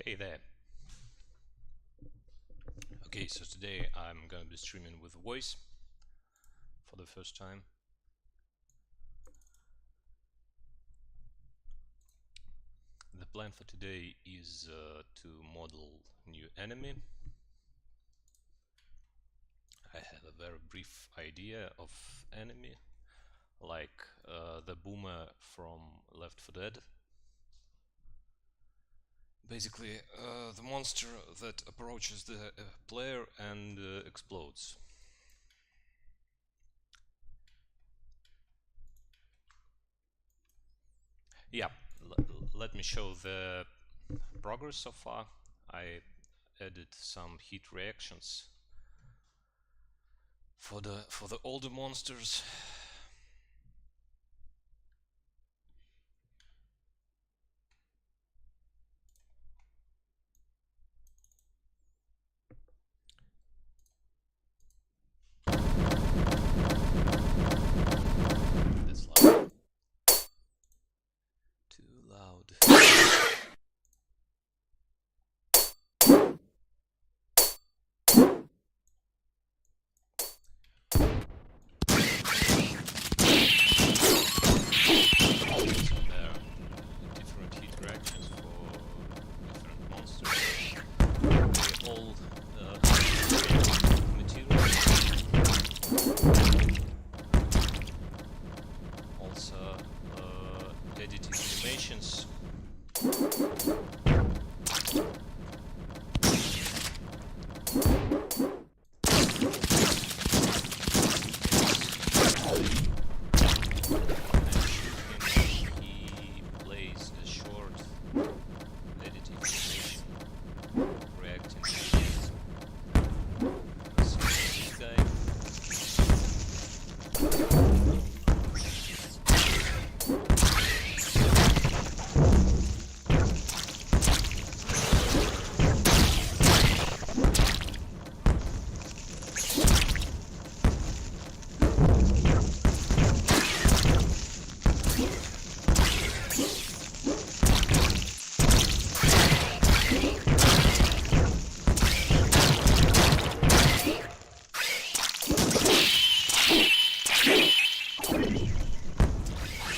Hey there. Okay, so today I'm gonna be streaming with voice for the first time. The plan for today is to model new enemy. I have a very brief idea of enemy, like the boomer from Left 4 Dead. Basically, the monster that approaches the player and explodes. Yeah, let me show the progress so far. I added some heat reactions for the older monsters. That's loud. Too loud. So there are different heat reactions for different monsters. They all material. Also editing animations. He plays a short editing animation reacting to this. So this guy.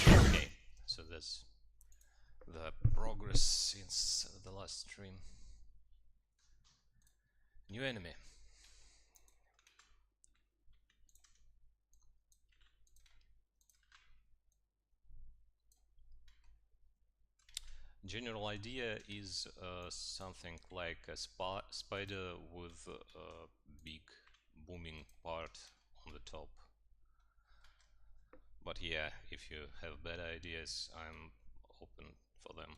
Okay, so that's the progress since the last stream. New enemy. General idea is something like a spider with a big booming part on the top. But yeah, if you have better ideas, I'm open for them.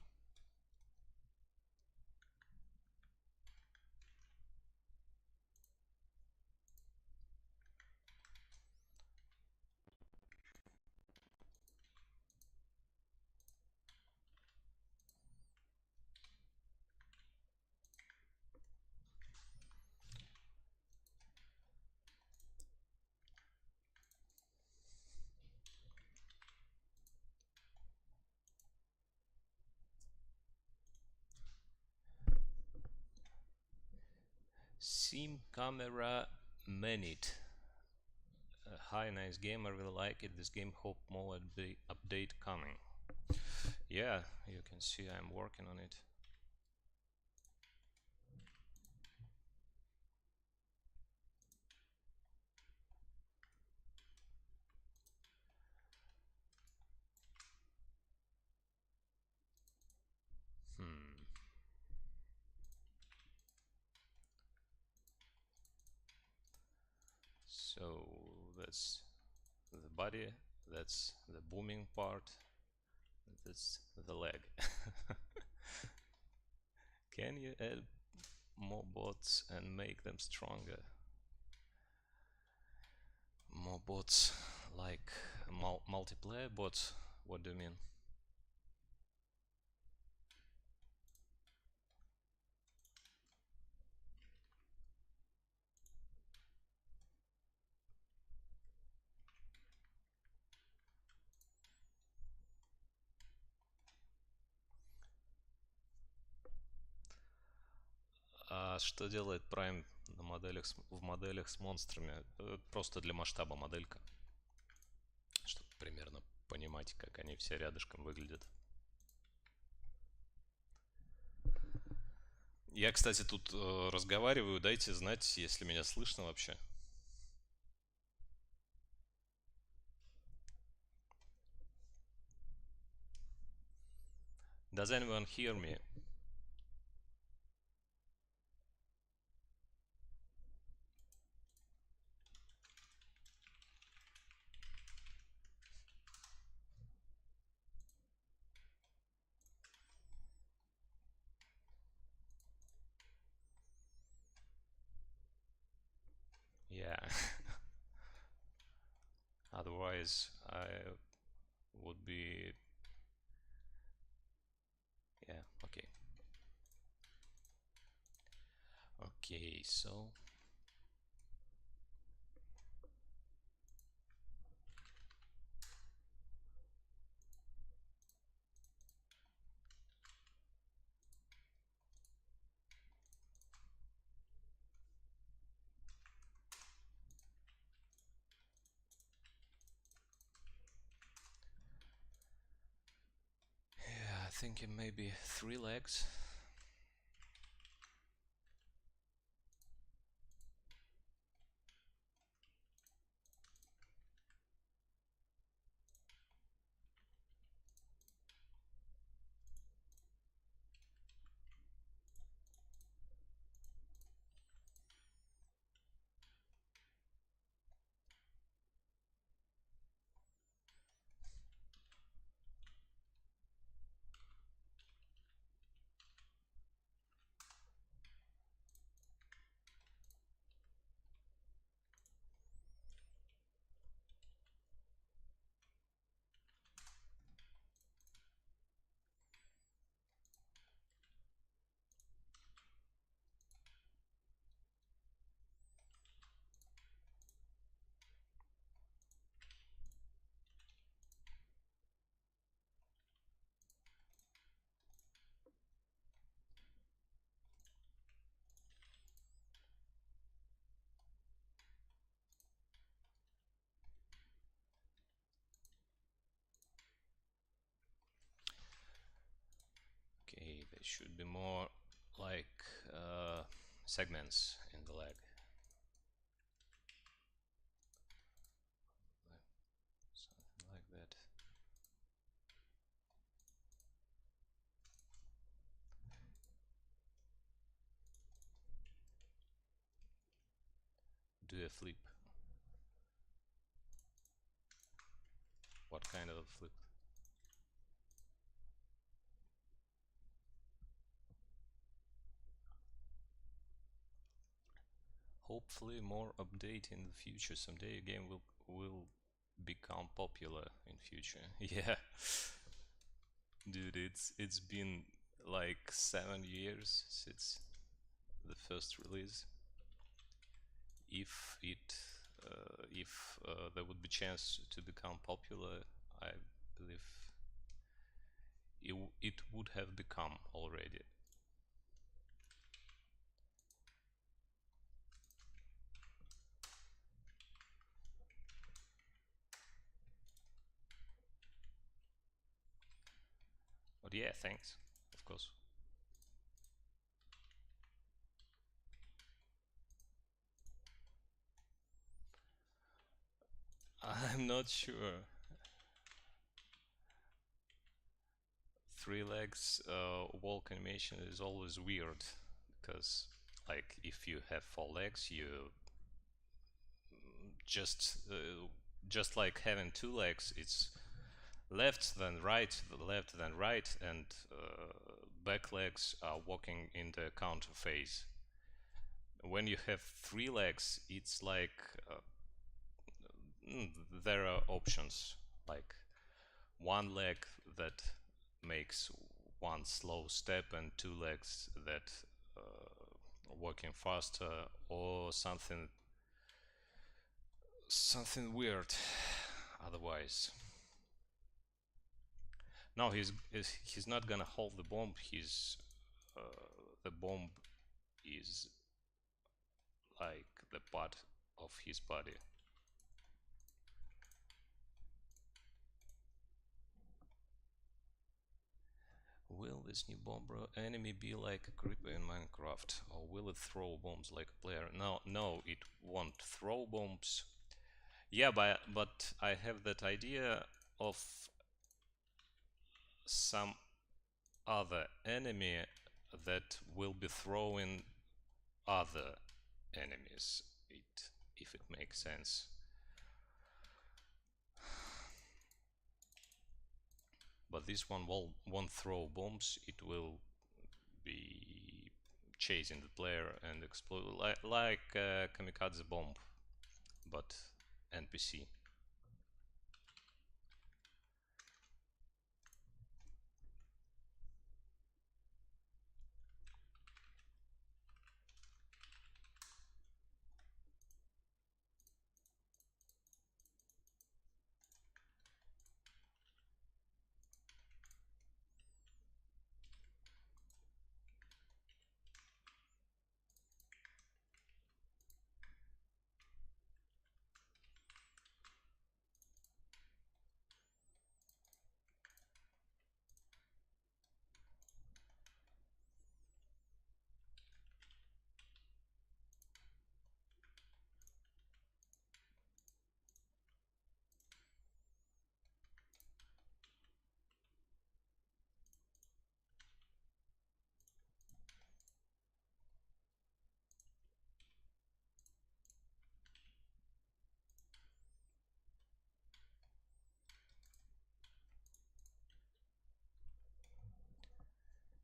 Sim camera manit. Hi, nice game. I really like it. This game, hope more update coming. Yeah, you can see I'm working on it. So that's the body, that's the booming part, that's the leg. Can you add more bots and make them stronger? More bots, like multiplayer bots? What do you mean? что делает Prime на моделях в моделях с монстрами? Просто для масштаба моделька, чтобы примерно понимать, как они все рядышком выглядят. Я, кстати, тут разговариваю, дайте знать, если меня слышно вообще. Does anyone hear me? Yeah. Otherwise, I would be. Yeah, okay. Okay, so. Yeah, I think it may be 3 legs. Okay, there should be more like segments in the leg. Something like that. Do a flip. What kind of a flip? Hopefully more update in the future. Someday a game will become popular in future. Yeah. Dude, it's been like 7 years since the first release. If there would be chance to become popular, I believe it would have become already. But yeah, thanks, of course. I'm not sure. 3 legs walk animation is always weird because, like, if you have 4 legs, you just just like having 2 legs. It's left then right, left then right, and back legs are walking in the counter phase. When you have 3 legs, it's like there are options like one leg that makes one slow step and 2 legs that working faster, or something weird otherwise. No, he's not gonna hold the bomb. He's the bomb is like the part of his body. Will this new bomb enemy be like a creeper in Minecraft, or will it throw bombs like a player? No, no, it won't throw bombs. Yeah, but I have that idea of some other enemy that will be throwing other enemies. If it makes sense. But this one won't throw bombs. It will be chasing the player and explode like kamikaze bomb, but NPC.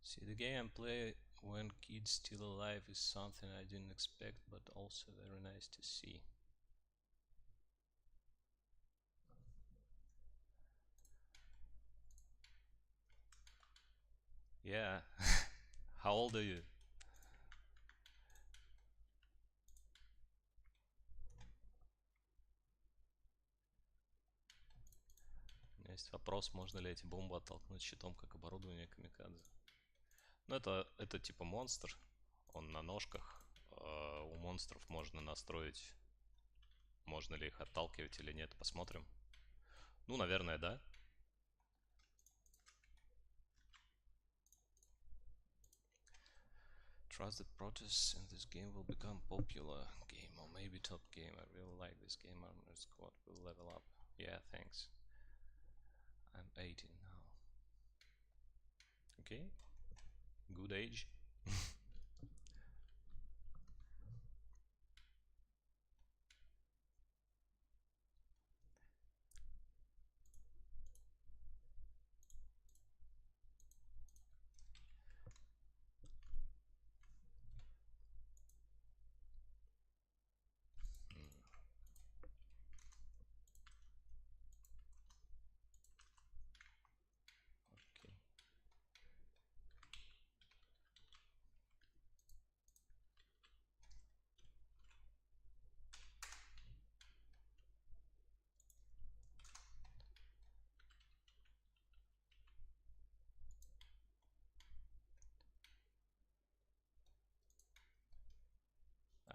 See, the gameplay when kids still alive is something I didn't expect, but also very nice to see. Yeah. How old are you? У меня есть вопрос, можно ли эти бомбы оттолкнуть щитом, как оборудование камикадзе? Ну, это типа монстр, он на ножках. У монстров можно настроить, можно ли их отталкивать или нет, посмотрим. Ну, наверное, да. Trust that protests in this game will become popular game or maybe top game. I really like this game. Armored Squad will level up. Yeah, thanks. I'm 18 now. Okay, good age. Okay.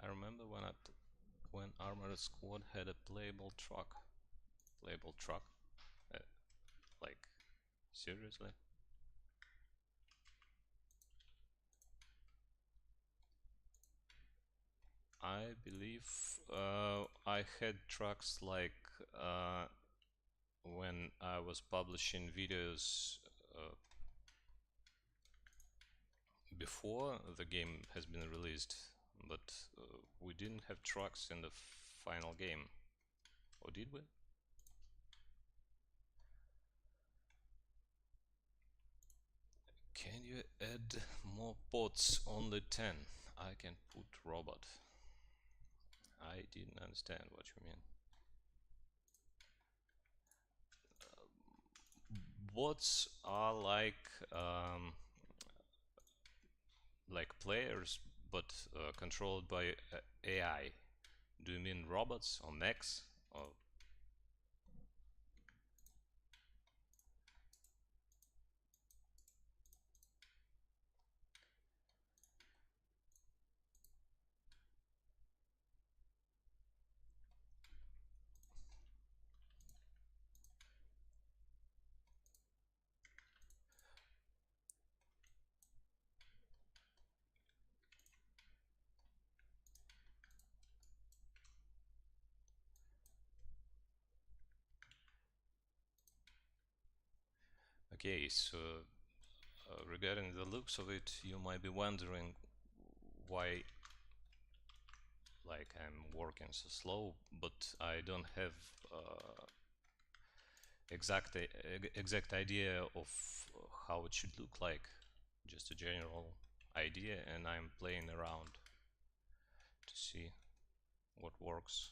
I remember when Armored Squad had a playable truck. Playable truck? Uh, like, seriously? I believe I had trucks like when I was publishing videos before the game has been released, but we didn't have trucks in the final game. Or did we? Can you add more pods? Only 10. I can put robot. I didn't understand what you mean. Bots are like players, but controlled by AI. Do you mean robots or mechs? Or Okay, so regarding the looks of it, you might be wondering why like I'm working so slow, but I don't have exact idea of how it should look like. Just a general idea, and I'm playing around to see what works.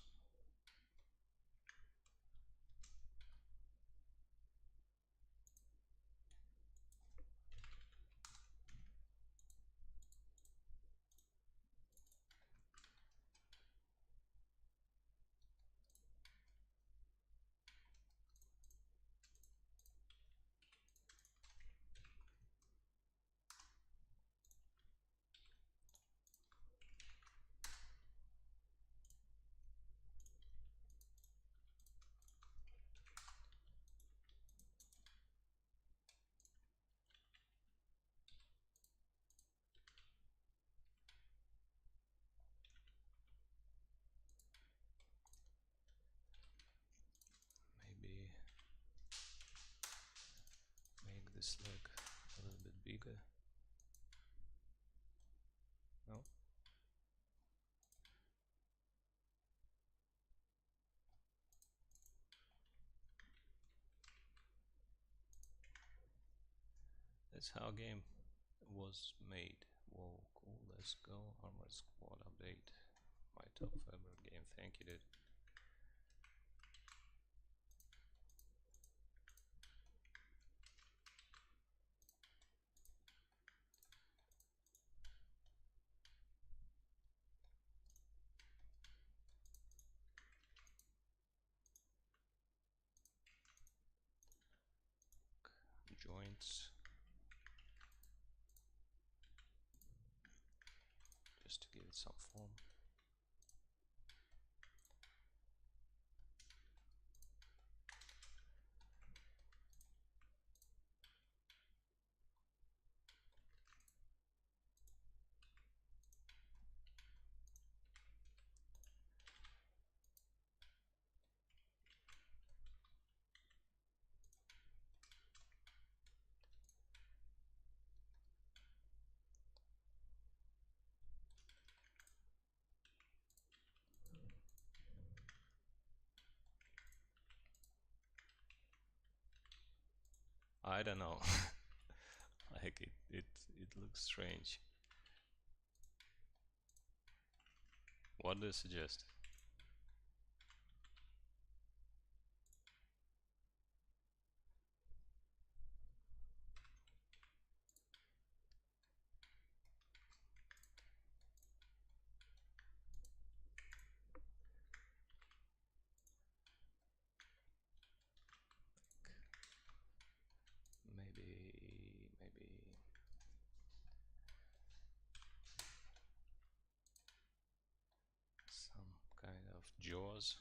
Maybe make this leg a little bit bigger. No? That's how game was made. Whoa, cool, let's go. Armored Squad update. My top favorite game, thank you, dude. Joints. Just to give it some form. I don't know. Like it looks strange. What do you suggest? Maybe some kind of jaws.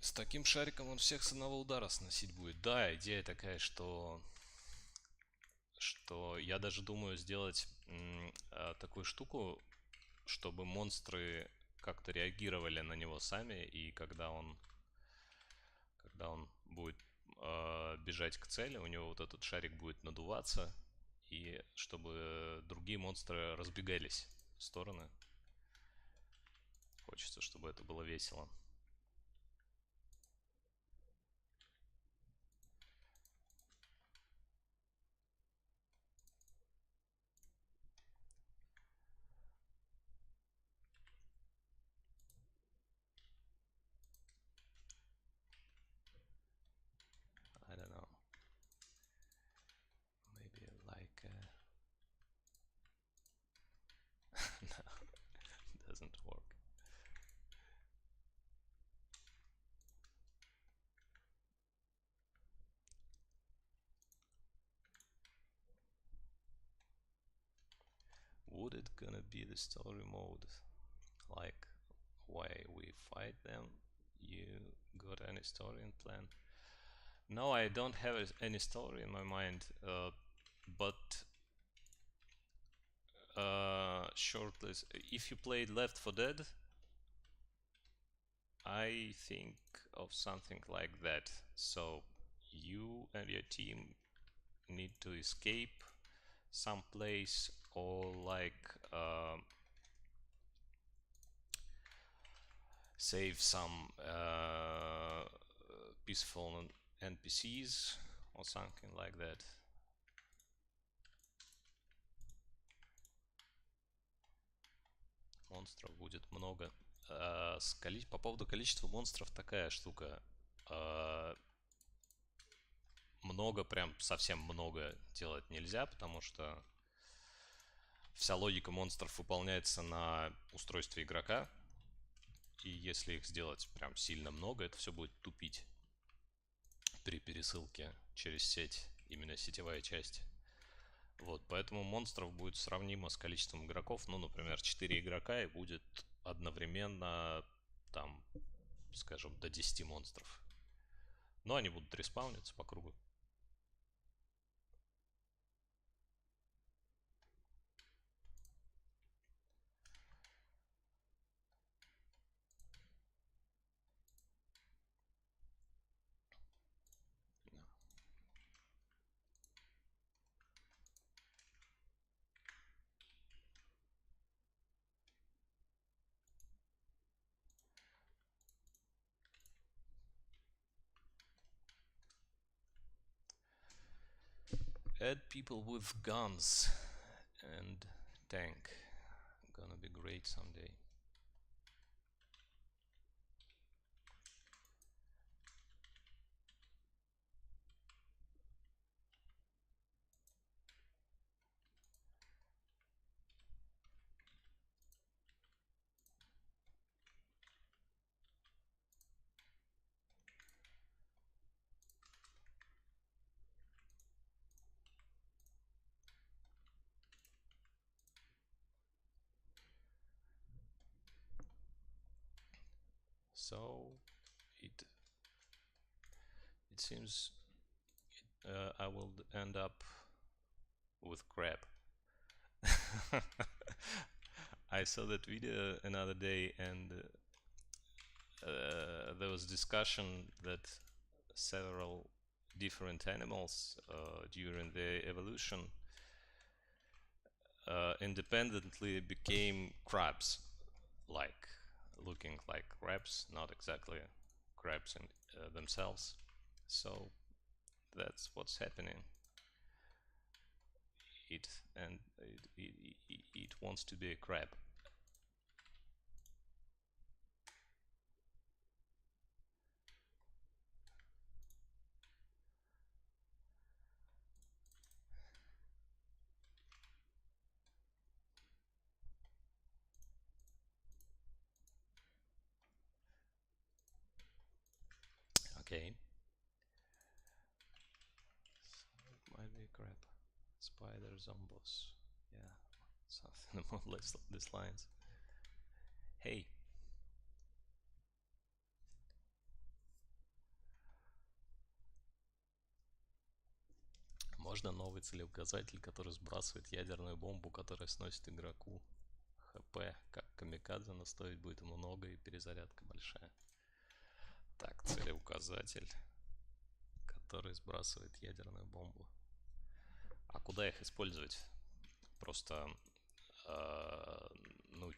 С таким шариком он всех с одного удара сносить будет. Да, идея такая, что я даже думаю сделать такую штуку, чтобы монстры как-то реагировали на него сами, и когда он будет бежать к цели, у него вот этот шарик будет надуваться, и чтобы другие монстры разбегались в стороны. Хочется, чтобы это было весело. I don't know. Maybe like no, it doesn't work. would it gonna be the story mode? Like, why we fight them? You got any story in plan? No, I don't have any story in my mind, but shortly, if you played Left 4 Dead, I think of something like that. So you and your team need to escape someplace or like save some peaceful NPCs or something like that. Монстров будет много. По поводу количества монстров такая штука. Много, прям совсем много делать нельзя, потому что вся логика монстров выполняется на устройстве игрока. И если их сделать прям сильно много, это все будет тупить при пересылке через сеть, именно сетевая часть. Вот, поэтому монстров будет сравнимо с количеством игроков. Ну, например, 4 игрока и будет одновременно, там, скажем, до 10 монстров. Но они будут респауниться по кругу. Add people with guns and tank. Gonna be great someday. So it seems I will end up with crap. I saw that video another day, and there was discussion that several different animals during their evolution independently became crabs, like looking like crabs, not exactly crabs in themselves. So that's what's happening. It and it wants to be a crab. Okay. So it might be a crab. Spider zombies. Yeah, something more or less these lines. Hey. Можно новый целеуказатель, который сбрасывает ядерную бомбу, которая сносит игроку ХП, как камикадзе, но стоить будет много и перезарядка большая. Так, целеуказатель, который сбрасывает ядерную бомбу. А куда их использовать? Просто, ну,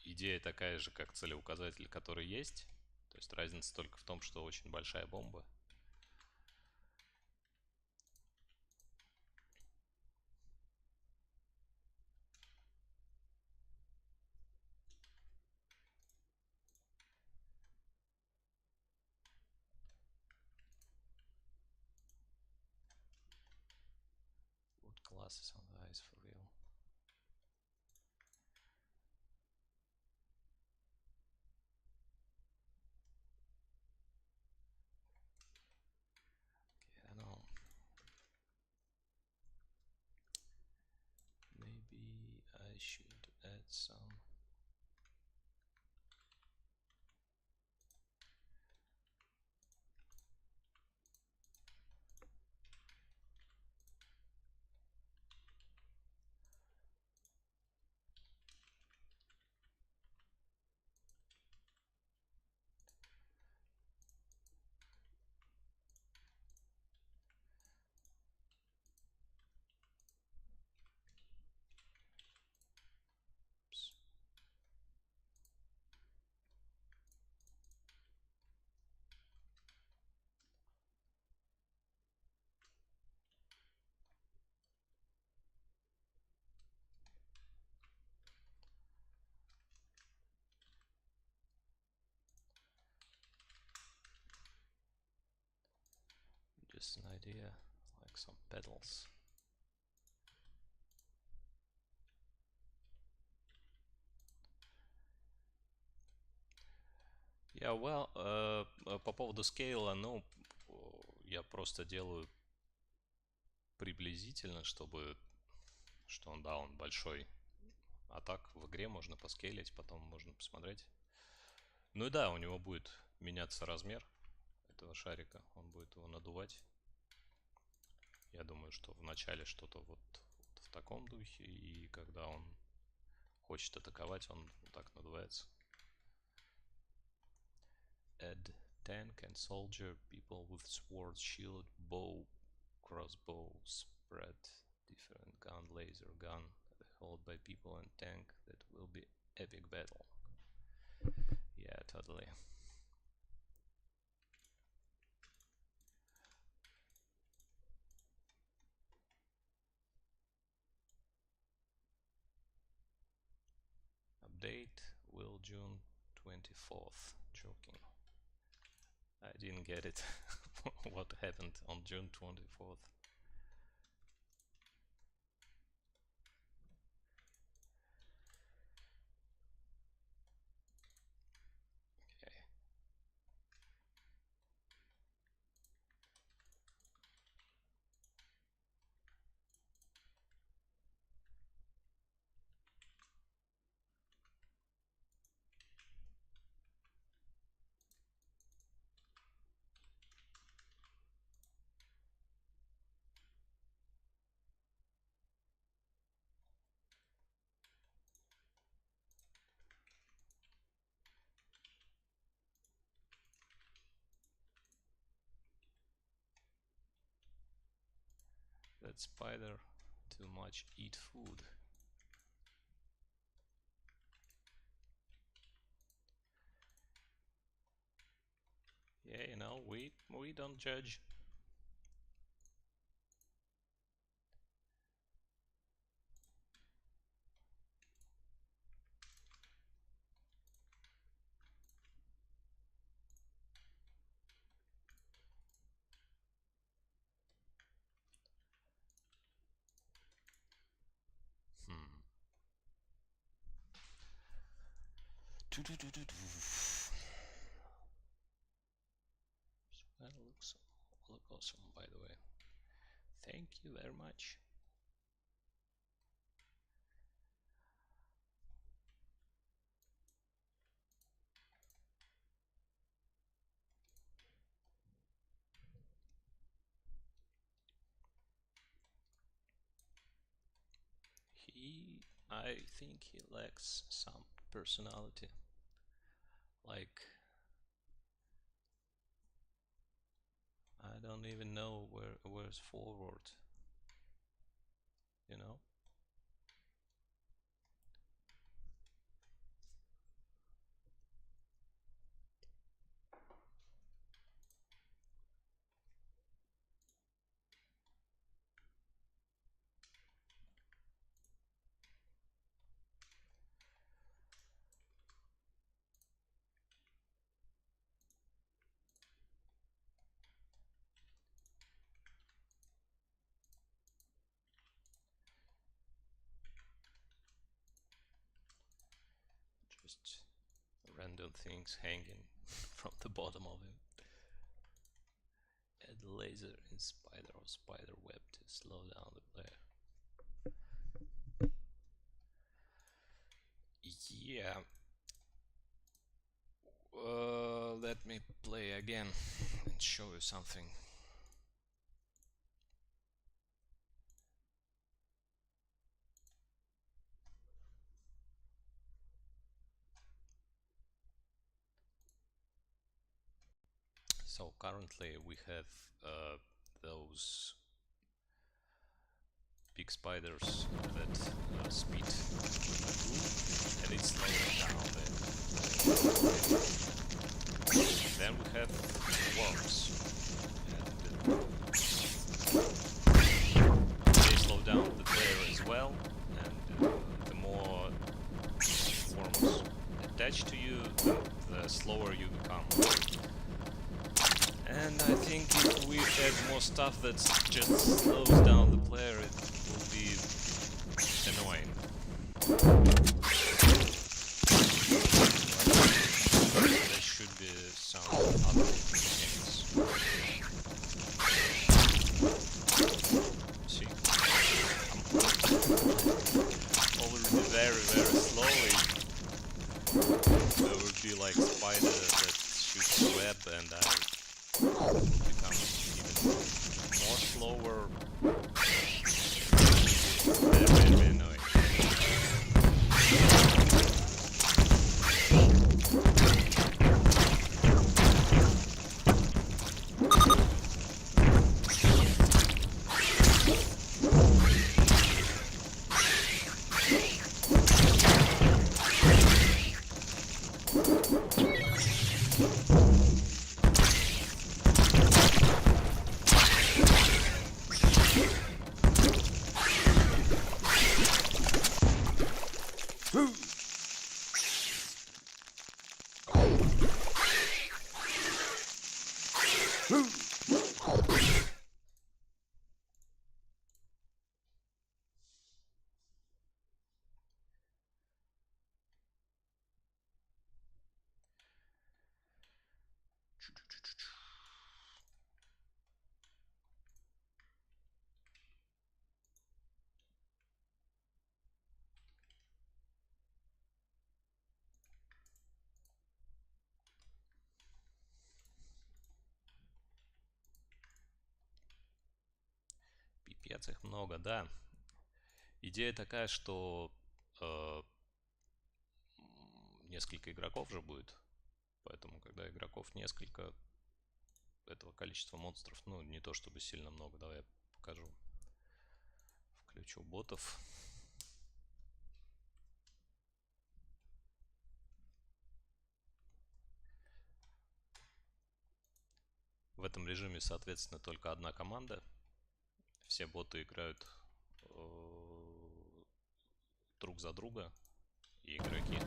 идея такая же, как целеуказатель, который есть. То есть разница только в том, что очень большая бомба. What classes on the ice for real? Okay, I don't know. Maybe I should add some. Oops. Just an idea, like some pedals. Well, по поводу скейла, ну, я просто делаю приблизительно, чтобы, что он, да, он большой. А так в игре можно поскейлить, потом можно посмотреть. Ну и да, у него будет меняться размер этого шарика, он будет его надувать. Я думаю, что в начале что-то вот в таком духе, и когда он хочет атаковать, он вот так надувается. Add tank and soldier, people with sword, shield, bow, crossbow, spread, different gun, laser gun, held by people and tank. That will be epic battle. Yeah, totally. Update will June 24th. Joking. I didn't get it. What happened on June 24th? Okay. That spider too much eat food. Yeah, you know, we don't judge. Hmm. That look awesome, by the way. Thank you very much. I think he lacks some personality. Like, I don't even know where's forward, you know? Just random things hanging from the bottom of it. Add laser in spider or spider web to slow down the player. Yeah. Let me play again and show you something. So currently we have those big spiders that speed through, and it's slowing down the then we have worms, and they slow down the player as well, and the more worms attach to you, the slower you become. And I think if we add more stuff that just slows down the player, it will be annoying. There should be some other things. See, I'm already very slowly. There would be like spider that shoots web, and I will become even more slower. Very annoying. Пипец их много, да. Идея такая, что несколько игроков же будет. Поэтому, когда игроков несколько, этого количества монстров, ну, не то чтобы сильно много. Давай я покажу. Включу ботов. В этом режиме, соответственно, только одна команда. Все боты играют друг за друга. И игроки.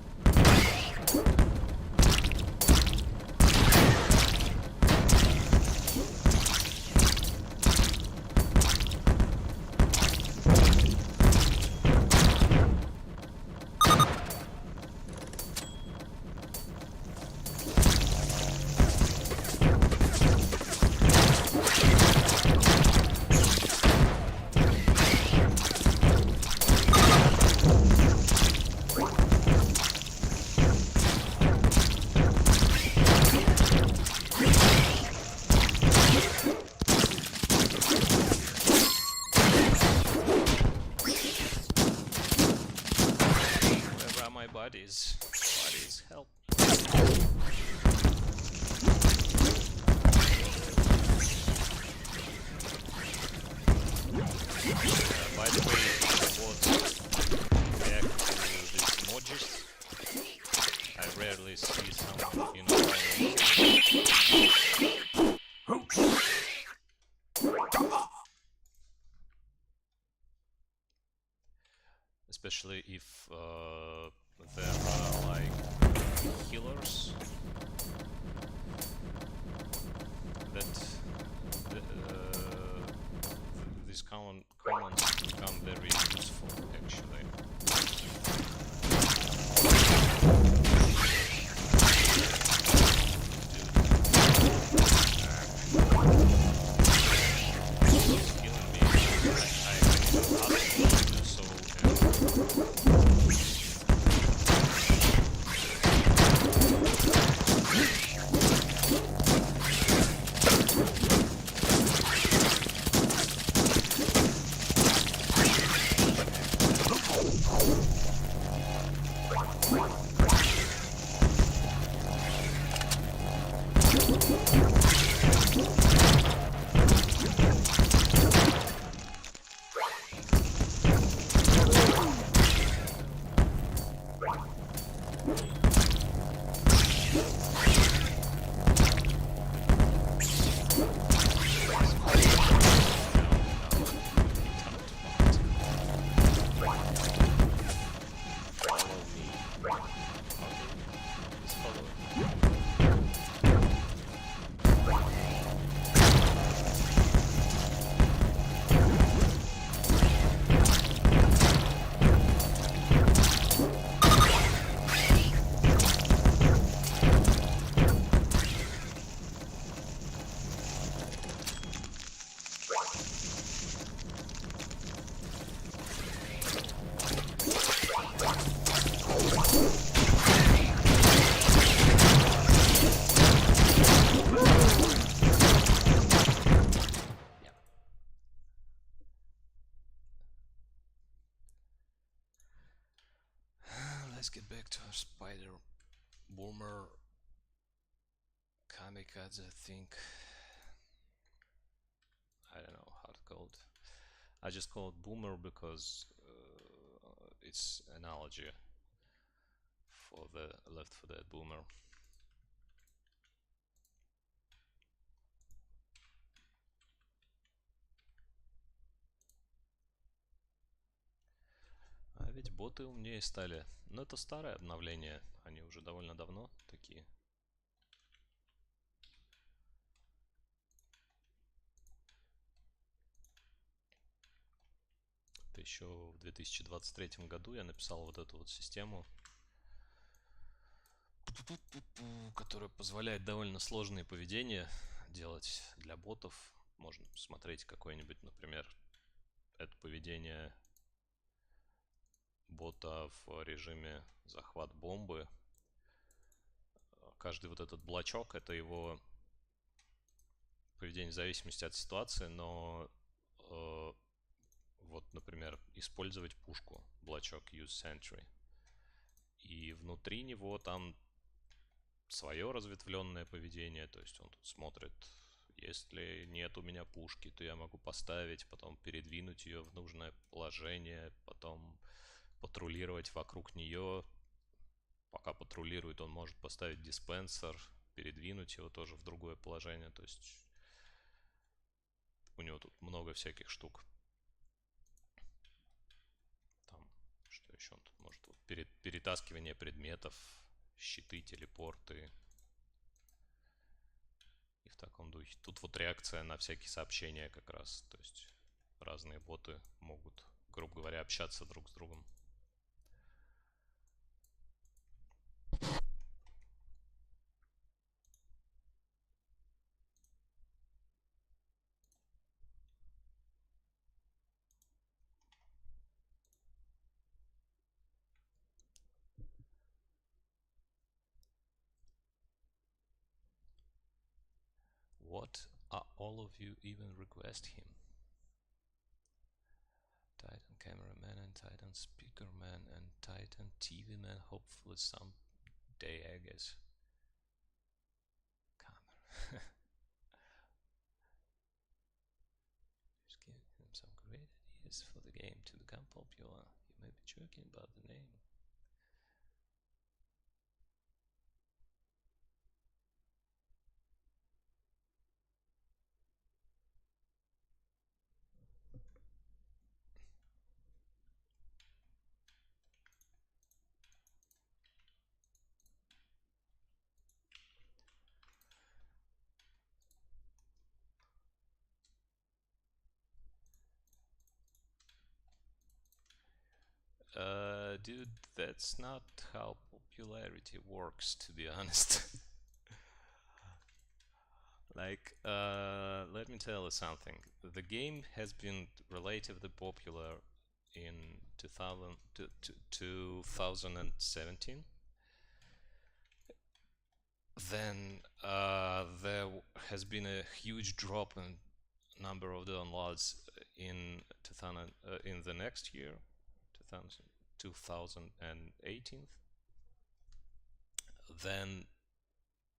Buddies, help. By the way, what back to these emojis, I rarely see someone in especially if there are like healers that these commands become very useful actually. He's killing me. I can ask him to do so. Let's get back to our spider boomer kamikaze thing. I don't know how to call it. I just call it boomer because it's analogy for the Left 4 Dead boomer. А ведь боты умнее стали. Но это старое обновление. Они уже довольно давно такие. Это еще в 2023 году я написал вот эту вот систему, которая позволяет довольно сложные поведения делать для ботов. Можно посмотреть какое-нибудь, например, это поведение бота в режиме захват бомбы. Каждый вот этот блочок — это его поведение в зависимости от ситуации, но вот, например, использовать пушку, блочок Use Sentry, и внутри него там свое разветвленное поведение, то есть он тут смотрит, если нет у меня пушки, то я могу поставить, потом передвинуть ее в нужное положение, потом патрулировать вокруг нее. Пока патрулирует, он может поставить диспенсер, передвинуть его тоже в другое положение, то есть у него тут много всяких штук. Там, что еще он тут может? Вот перетаскивание предметов, щиты, телепорты, и в таком духе. Тут вот реакция на всякие сообщения как раз. То есть разные боты могут, грубо говоря, общаться друг с другом. What are all of you even request him? Titan cameraman and Titan speakerman and Titan TV man. Hopefully someday, I guess. Camera. Just give him some great ideas for the game to become popular. You may be joking about the name. Dude, that's not how popularity works, to be honest. Like, let me tell you something. The game has been relatively popular in 2017. Then there has been a huge drop in number of downloads in 2000, in the next year, 2018. Then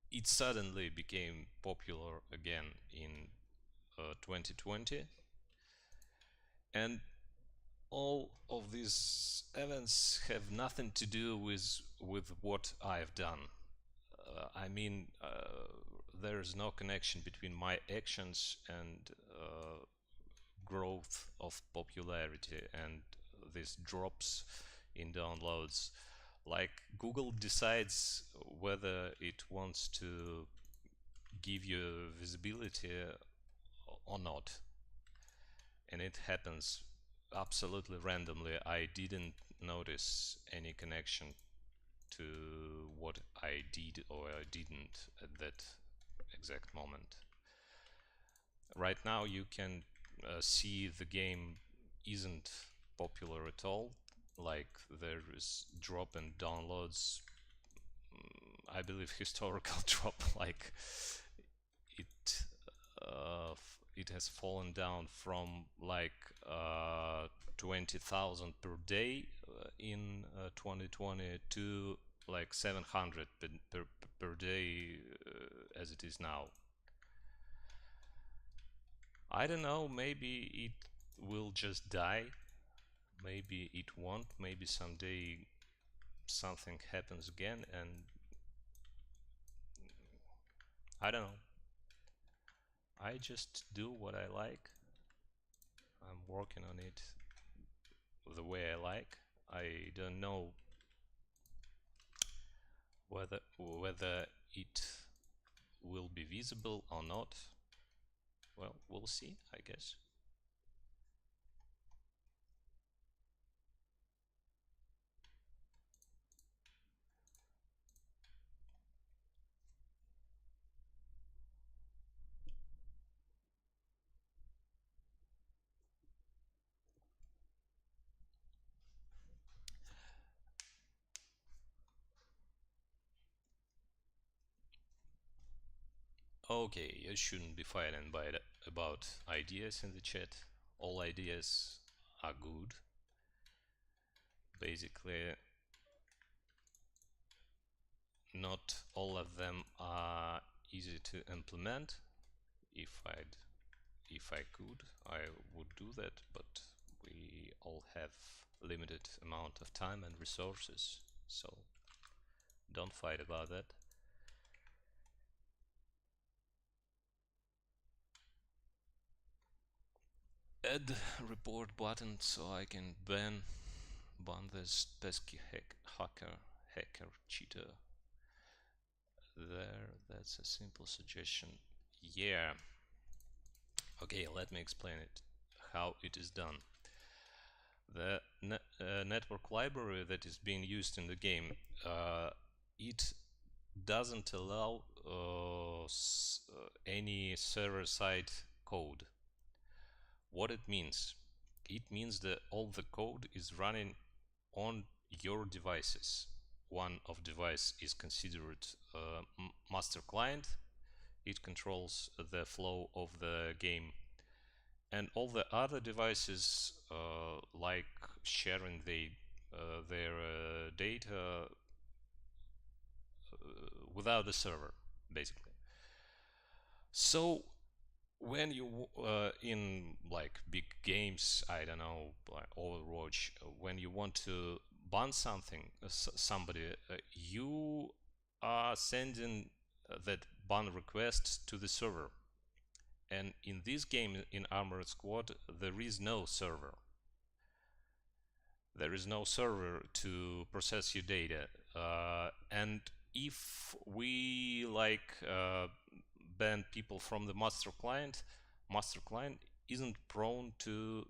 it suddenly became popular again in 2020, and all of these events have nothing to do with what I've done. I mean, there is no connection between my actions and growth of popularity and these drops in downloads. Like, Google decides whether it wants to give you visibility or not, and it happens absolutely randomly. I didn't notice any connection to what I did or I didn't at that exact moment. Right now you can see the game isn't popular at all. Like, there is drop in downloads, I believe historical drop. Like, it it has fallen down from like 20,000 per day in 2020 to like 700 per day as it is now. I don't know, maybe it will just die, maybe it won't, maybe someday something happens again, and I don't know. I just do what I like. I'm working on it the way I like. I don't know whether it will be visible or not. Well, we'll see, I guess. Okay, you shouldn't be fighting about ideas in the chat. All ideas are good. Basically, not all of them are easy to implement. If I'd if I could, I would do that, but we all have limited amount of time and resources, so don't fight about that. Add report button so I can ban this pesky hacker cheater there. That's a simple suggestion. Yeah. Okay, let me explain it how it is done. The network library that is being used in the game, it doesn't allow any server-side code. What it means? It means that all the code is running on your devices. One of device is considered master client. It controls the flow of the game, and all the other devices like sharing their data without the server, basically. So when you in like big games, I don't know, like Overwatch, when you want to ban something, somebody, you are sending that ban request to the server. And in this game, in Armored Squad, there is no server. There is no server to process your data. And if we like ban people from the master client isn't prone to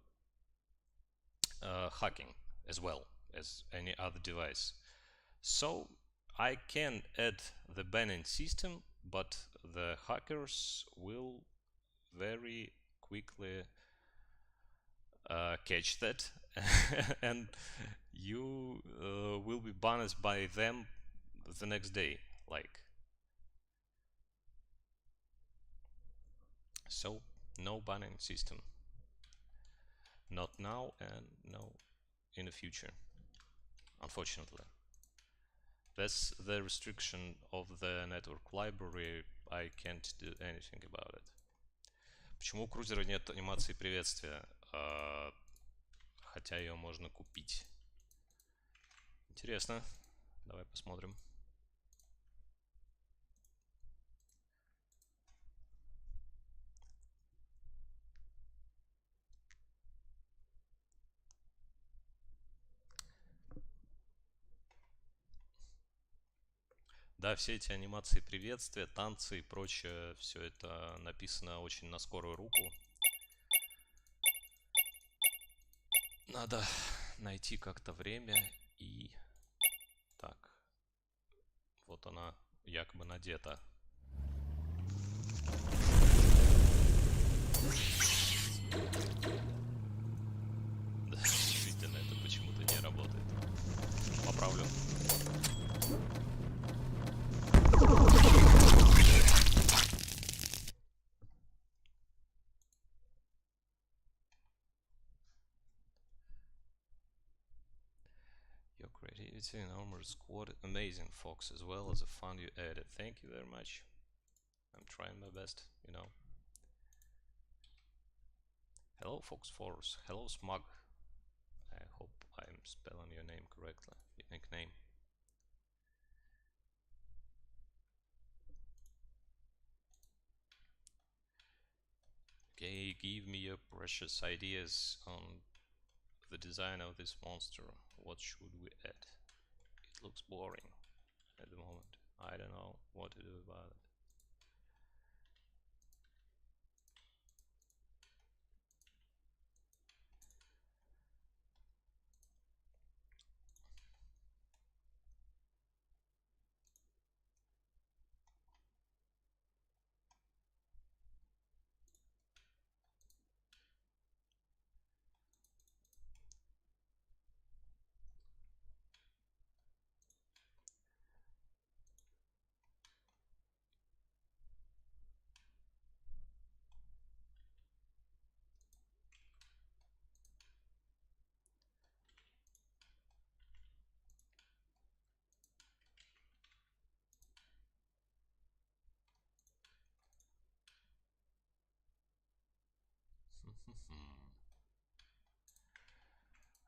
hacking as well as any other device. So I can add the banning system, but the hackers will very quickly catch that and you will be banned by them the next day, like. So no banning system, not now and no in the future, unfortunately. That's the restriction of the network library. I can't do anything about it. Почему у крузера нет анимации приветствия, хотя ее можно купить? Интересно. Давай посмотрим. Да, все эти анимации приветствия, танцы и прочее, все это написано очень на скорую руку. Надо найти как-то время и... Так, вот она якобы надета. Да, действительно, это почему-то не работает. Поправлю. It's an armored squad. Amazing, Fox, as well as the fun you added. Thank you very much. I'm trying my best, you know. Hello, Fox Force. Hello, Smug. I hope I'm spelling your name correctly. Your nickname. Okay, give me your precious ideas on the design of this monster. What should we add? It looks boring at the moment. I don't know what to do about it.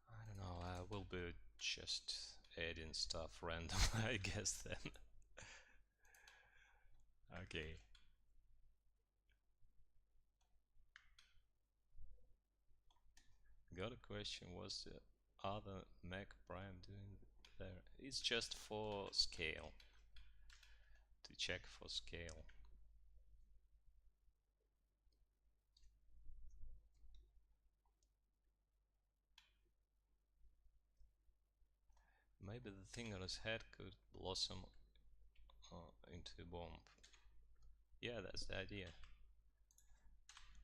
I don't know, I will be just adding stuff random, I guess then. Okay. Got a question, what's the other Mac Prime doing there? It's just for scale, to check for scale. Maybe the thing on his head could blossom into a bomb. Yeah, that's the idea.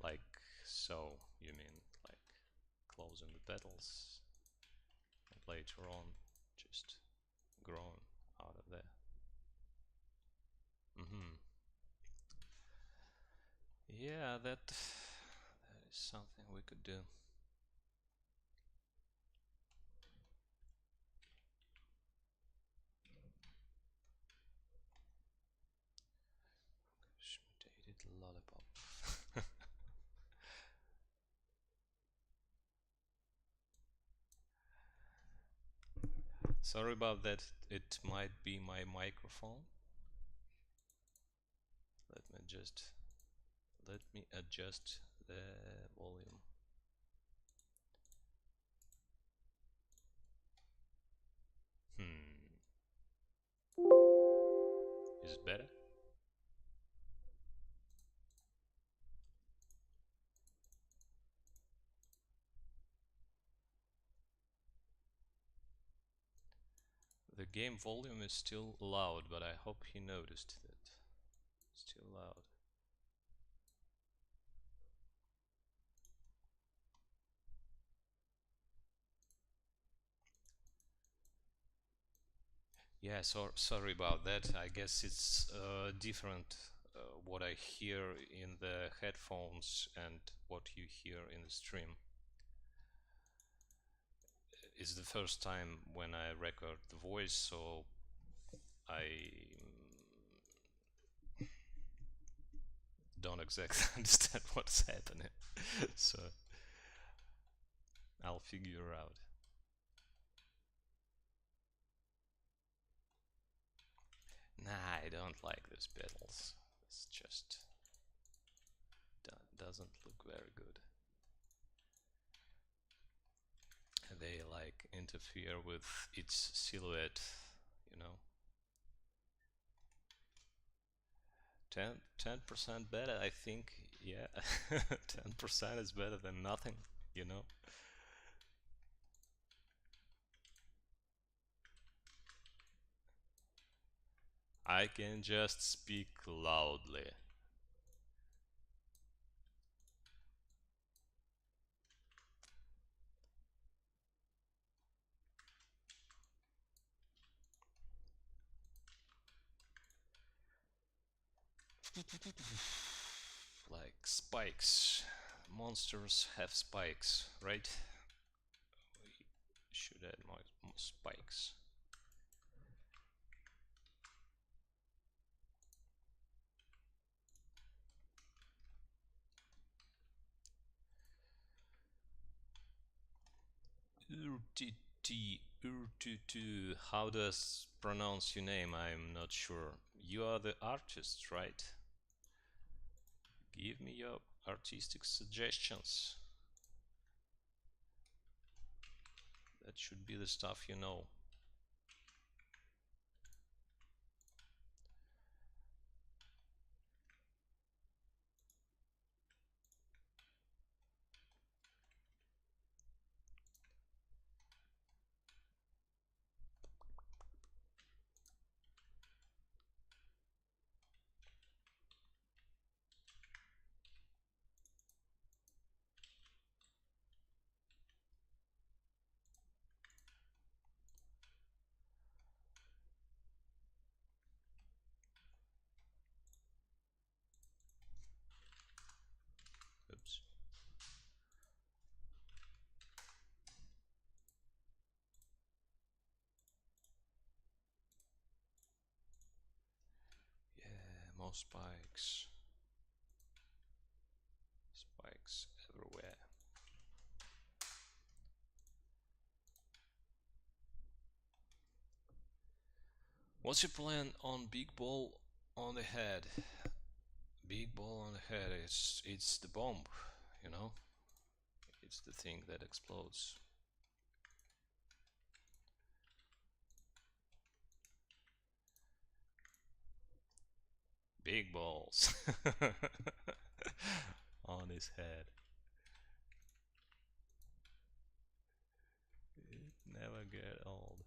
Like, so, you mean, like, closing the petals, and later on, just grown out of there. Mm-hmm. Yeah, that is something we could do. Mutated lollipop. Sorry about that. It might be my microphone. Let me just let me adjust the volume. Hmm. Is it better? The game volume is still loud, but I hope he noticed that. Still loud. Yeah, sorry about that. I guess it's different what I hear in the headphones and what you hear in the stream. It's the first time when I record the voice, so I don't exactly understand what's happening. So I'll figure out. Nah, I don't like these pedals. It's just doesn't look very good. They like interfere with its silhouette, you know. 10% better, I think. Yeah, 10% is better than nothing, you know. I can just speak loudly. Like spikes. Monsters have spikes, right? We should add more spikes. Urtiti, Urtutu. How does pronounce your name? I'm not sure. You are the artist, right? Give me your artistic suggestions. That should be the stuff you know. Oops. Yeah, more spikes. Spikes everywhere. What's your plan on big ball on the head? Big ball on the head. It's the bomb, you know. It's the thing that explodes. Big balls on his head. It never get old.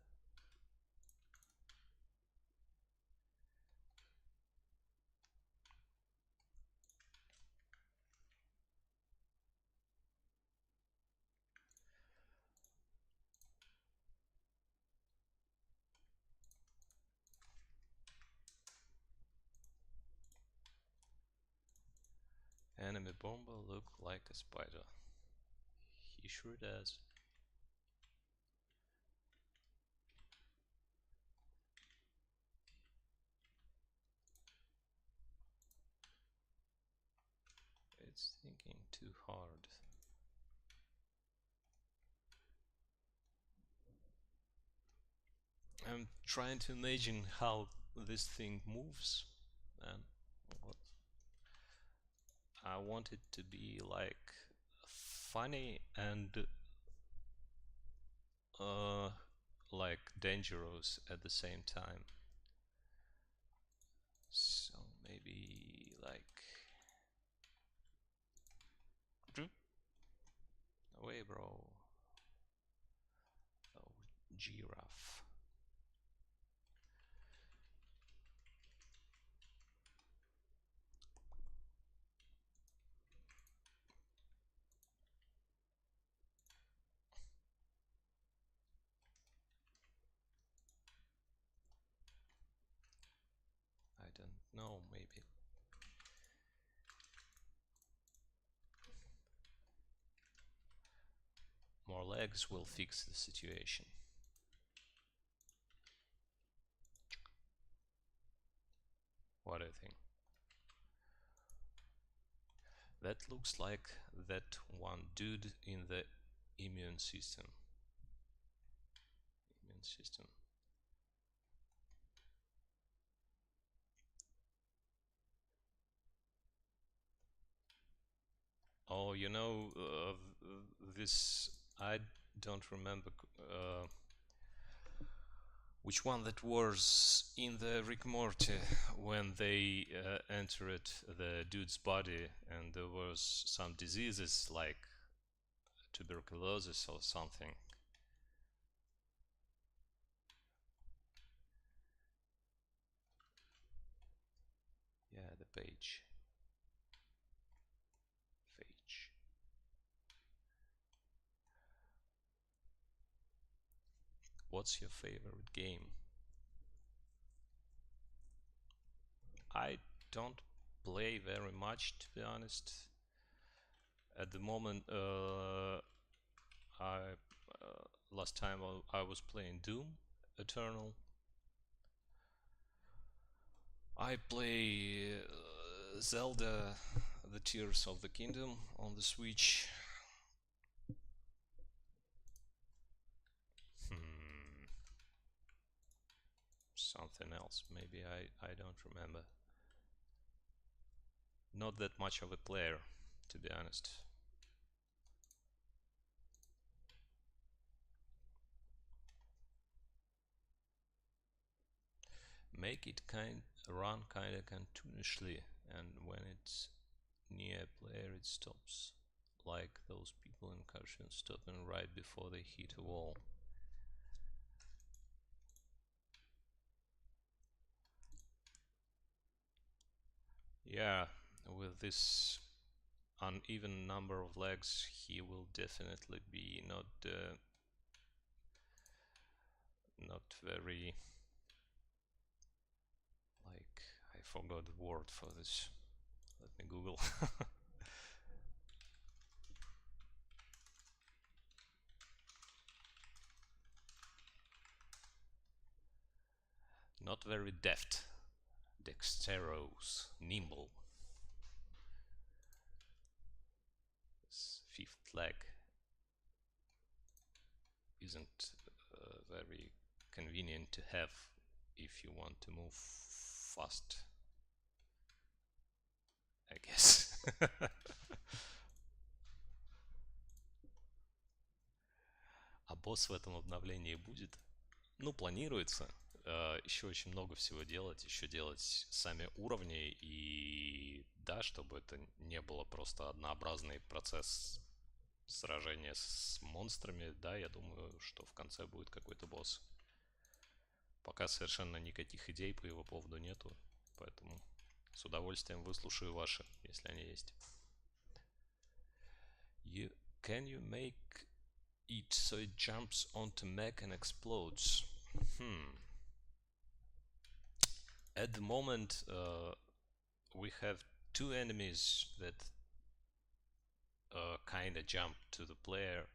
Enemy bomber look like a spider. He sure does. It's thinking too hard. I'm trying to imagine how this thing moves, and what I want it to be like funny and uh like dangerous at the same time. So maybe like away, bro. Oh, giraffe. I don't know, maybe. More legs will fix the situation. What do you think? That looks like that one dude in the immune system. Immune system. Oh, you know, this I don't remember which one that was in the Rick Morty when they entered the dude's body and there was some diseases like tuberculosis or something. Yeah, the page. Phage. What's your favorite game? I don't play very much, to be honest. At the moment, I last time I was playing Doom Eternal. I play Zelda, The Tears of the Kingdom on the Switch. something else. Maybe I don't remember. Not that much of a player, to be honest. Make it run kinda continuously, and when it's near a player it stops. Like those people in cartoons stopping right before they hit a wall. Yeah, with this uneven number of legs, he will definitely be not very, like, I forgot the word for this. Let me Google. Not very deft, dexterous, nimble. This fifth leg isn't very convenient to have if you want to move fast, I guess. А босс в этом обновлении будет? Ну, планируется. Еще очень много всего делать, еще делать сами уровни и да, чтобы это не было просто однообразный процесс сражения с монстрами, да, я думаю, что в конце будет какой-то босс. Пока совершенно никаких идей по его поводу нету, поэтому с удовольствием выслушаю ваши, если они есть. You, can you make it so it jumps onto mech and explodes? Hmm. At the moment, we have two enemies that kinda jump to the player.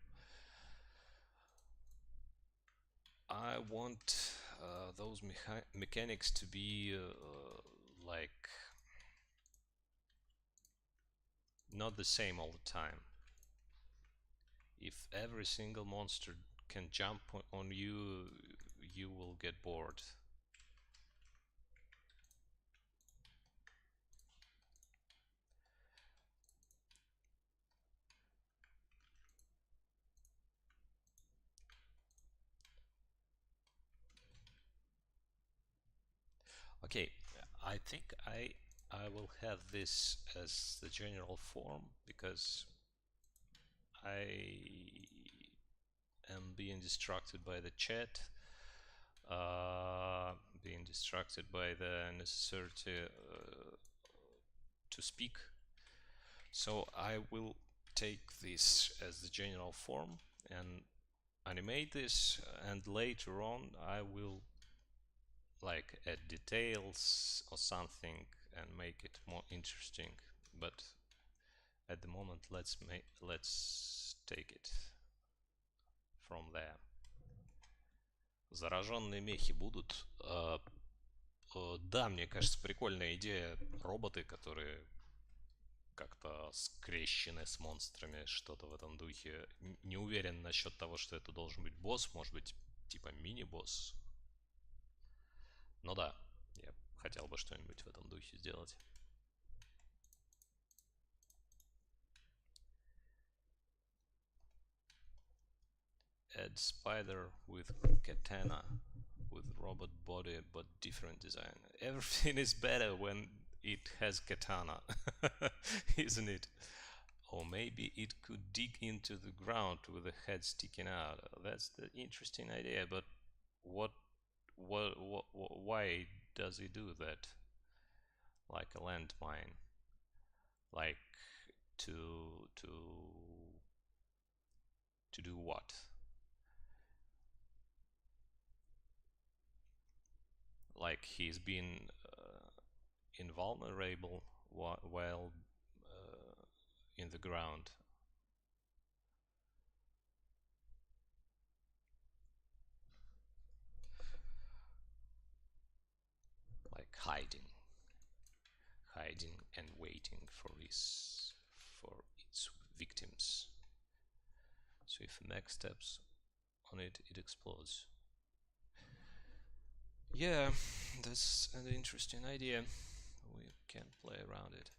I want those mechanics to be like not the same all the time. If every single monster can jump on you, you will get bored. Okay, I think I will have this as the general form because I am being distracted by the chat, being distracted by the necessity to speak. So I will take this as the general form and animate this, and later on I will like add details or something and make it more interesting. But at the moment, let's take it from there. Зараженные мехи будут. Да, мне кажется, прикольная идея. Роботы, которые как-то скрещены с монстрами, что-то в этом духе. Не уверен насчет того, что это должен быть босс, может быть, типа мини-босс. Но да, я хотел бы что-нибудь в этом духе сделать. Add spider with katana, with robot body but different design. Everything is better when it has katana, isn't it? Or maybe it could dig into the ground with the head sticking out. That's the interesting idea, but what, why does he do that? Like a landmine, like to to do what? Like he's been invulnerable while in the ground. Like hiding and waiting for its victims. So if mech steps on it, it explodes. Yeah, that's an interesting idea. We can play around it.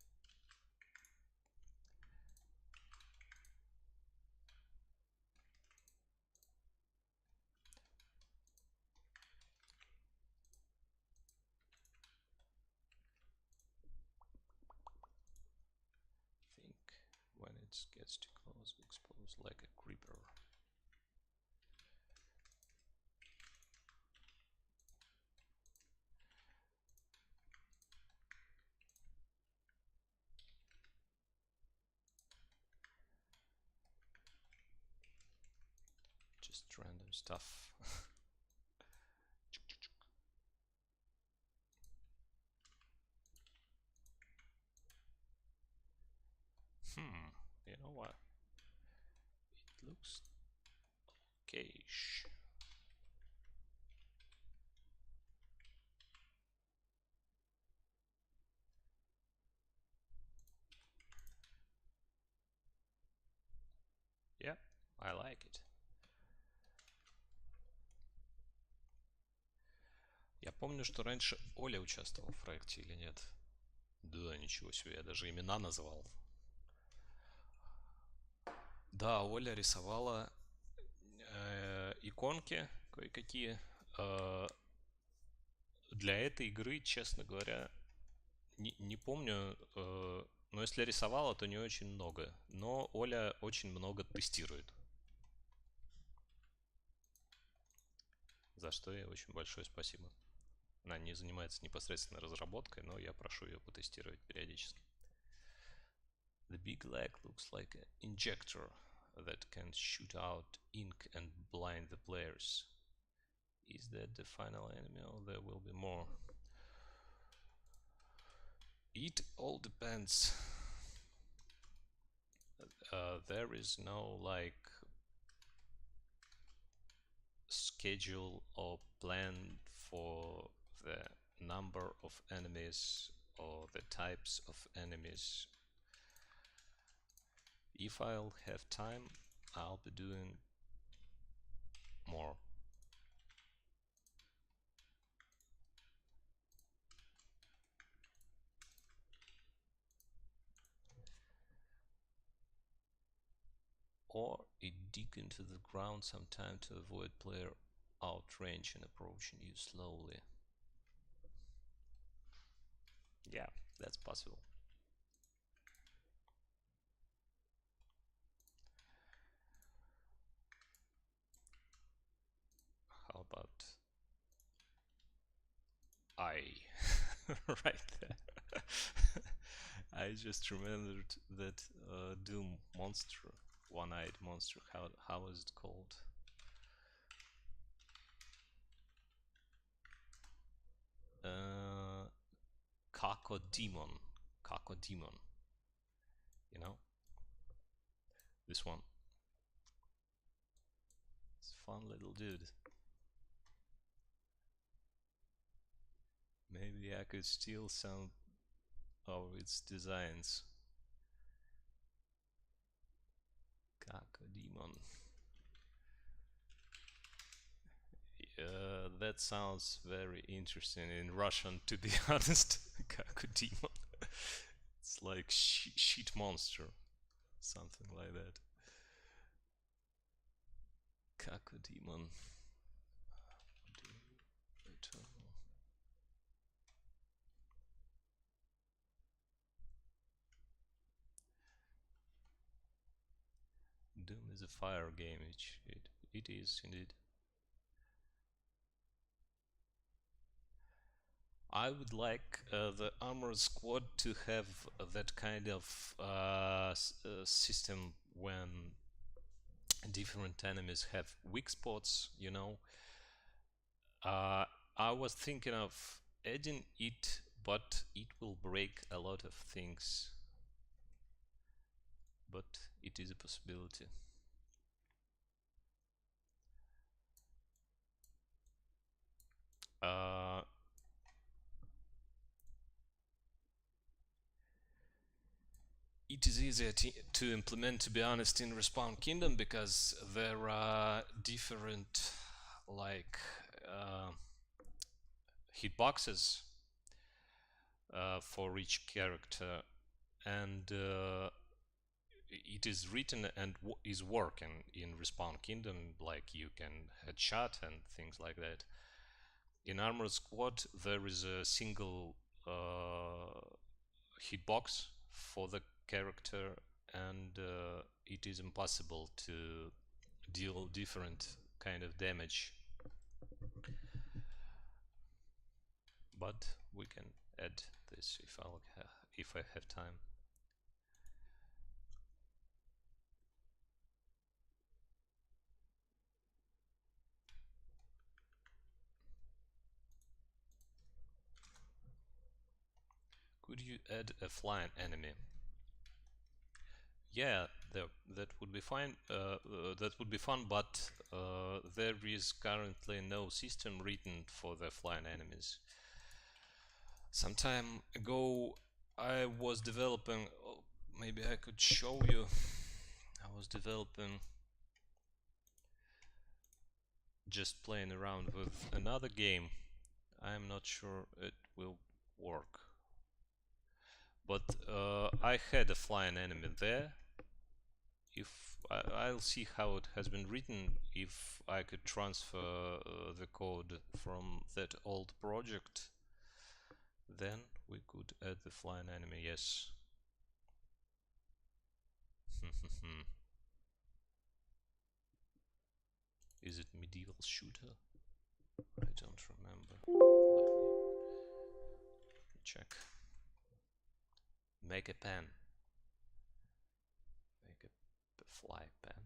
Think when it gets too close, it explodes like a creeper. Just random stuff. Hmm, you know what? It looks okayish. Yeah, I like it. Я помню, что раньше Оля участвовала в проекте или нет? Да, ничего себе, я даже имена называл. Да, Оля рисовала иконки кое-какие. Э, для этой игры, честно говоря, не помню, но если рисовала, то не очень много. Но Оля очень много тестирует, за что ей очень большое спасибо. Она не занимается непосредственно разработкой, но я прошу ее потестировать периодически. The big leg looks like an injector that can shoot out ink and blind the players. Is that the final enemy or there will be more? It all depends. There is no like schedule or plan for the number of enemies or the types of enemies. If I'll have time, I'll be doing more. Or it dig into the ground sometime to avoid player outrange and approaching you slowly. Yeah, that's possible. How about I? Right there. I just remembered that Doom monster, one-eyed monster. How is it called? Uh, Cacodemon. Cacodemon. You know this one. It's a fun little dude. Maybe I could steal some of its designs. Cacodemon. That sounds very interesting in Russian, to be honest. Cacodemon. It's like sheet monster, something like that. Cacodemon. Eternal. Doom is a fire game, it is indeed. I would like the Armored Squad to have that kind of system when different enemies have weak spots, you know. I was thinking of adding it, but it will break a lot of things. But it is a possibility. Uh, it is easier to implement, to be honest, in Respawn Kingdom because there are different, like, uh, hitboxes for each character, and it is written and is working in Respawn Kingdom, like you can headshot and things like that. In Armored Squad, there is a single hitbox for the character, and it is impossible to deal different kind of damage, but we can add this if I have time. Could you add a flying enemy? Yeah, that would be fine. That would be fun, but there is currently no system written for the flying enemies. Some time ago, I was developing. Oh, maybe I could show you. I was developing, just playing around with another game. I'm not sure it will work, but I had a flying enemy there. If I'll see how it has been written, if I could transfer the code from that old project, then we could add the flying enemy. Yes. Is it medieval shooter? I don't remember. Let me check. Make a pen. Make a fly pen.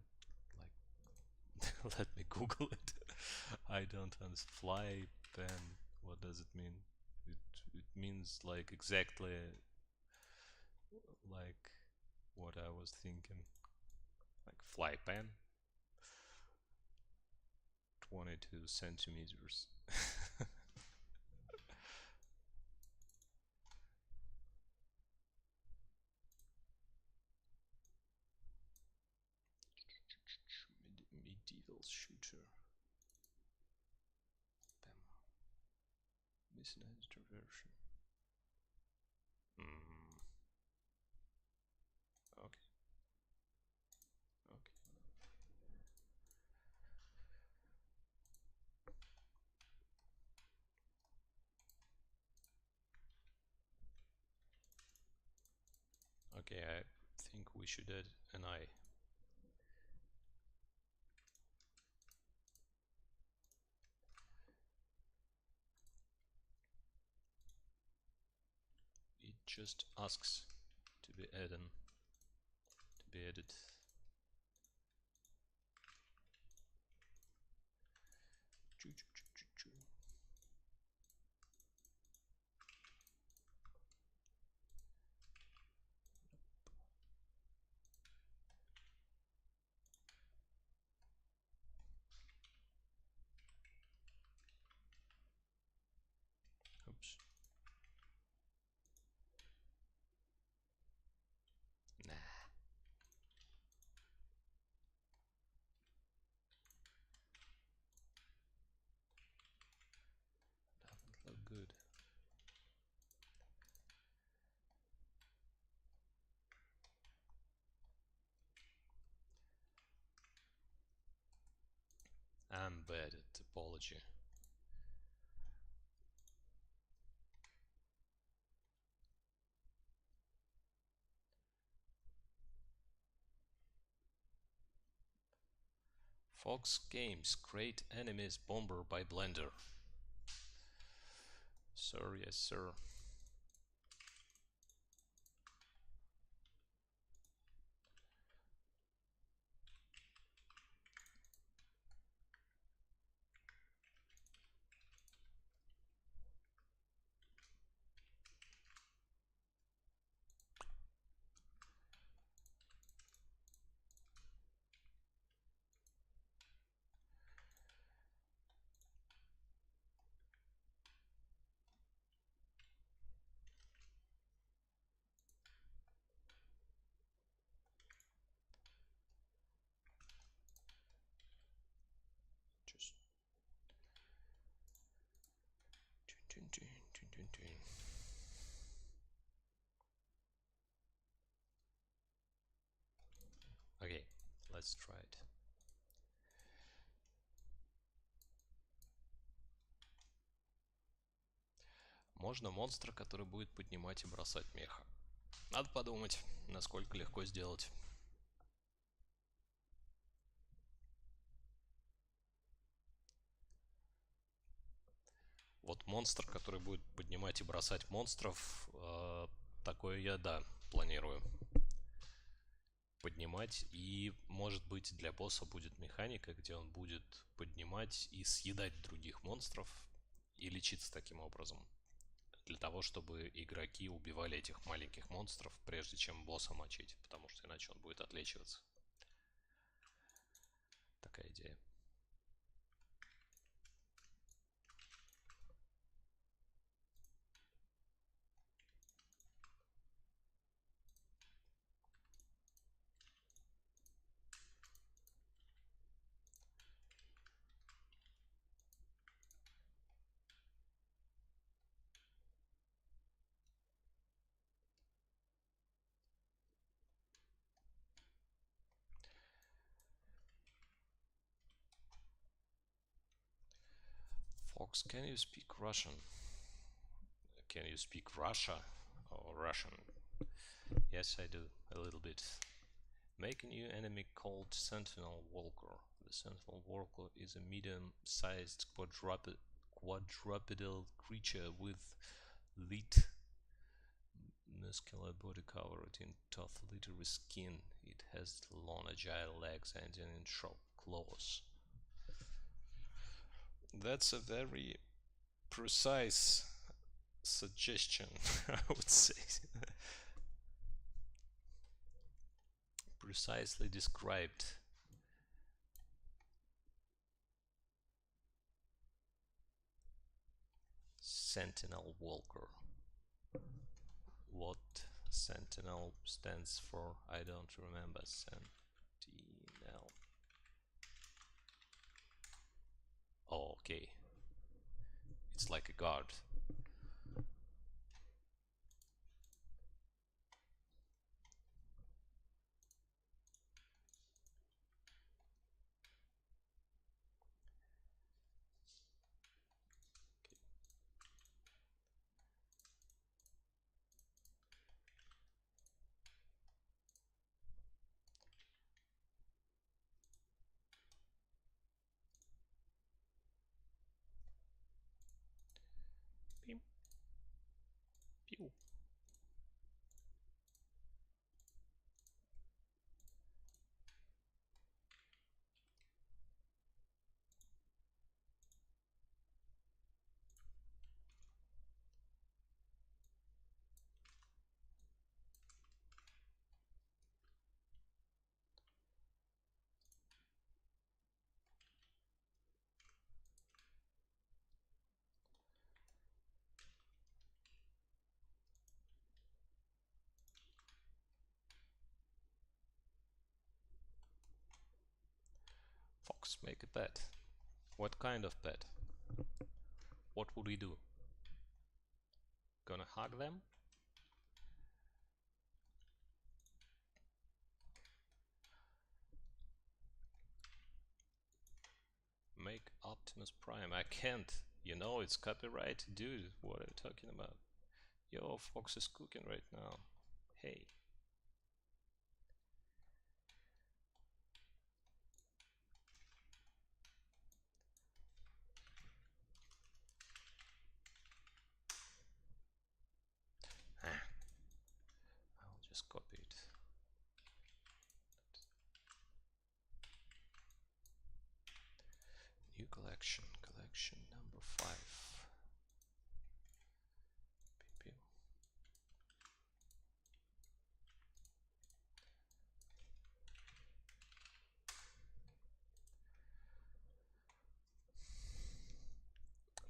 Like, let me Google it. I don't understand. Fly pen. What does it mean? It means like exactly like what I was thinking. Like fly pen. 22 centimeters. Medieval shooter. Bam. This is an editor version. Okay. Okay. Okay, I think we should add an eye. It just asks to be added. To be added. Choo, choo, choo, choo, choo. Oops. Nah. Doesn't look good. I'm bad at topology. Fox Games, Great Enemies Bomber by Blender. Sir, yes sir. Okay, let's try it. Можно монстра, который будет поднимать и бросать меха. Надо подумать, насколько легко сделать. Вот монстр, который будет поднимать и бросать монстров, такое я, да, планирую. Поднимать, и может быть для босса будет механика, где он будет поднимать и съедать других монстров и лечиться таким образом. Для того, чтобы игроки убивали этих маленьких монстров, прежде чем босса мочить, потому что иначе он будет отлечиваться. Такая идея. Fox, can you speak Russian? Can you speak Russia or Russian? Yes, I do, a little bit. Make a new enemy called Sentinel Walker. The Sentinel Walker is a medium-sized quadrupedal creature with lead muscular body covered in tough leathery skin. It has long agile legs ending in sharp claws. That's a very precise suggestion, I would say. Precisely described. Sentinel Walker. What Sentinel stands for, I don't remember. Sentinel. Oh, okay. It's like a guard. Pew, pew. Fox, make a pet. What kind of pet? What would we do? Gonna hug them? Make Optimus Prime. I can't. You know it's copyright. Dude, what are you talking about? Yo, Fox is cooking right now. Hey. Ah, I'll just copy it. New collection. Collection number 5. Pew, pew.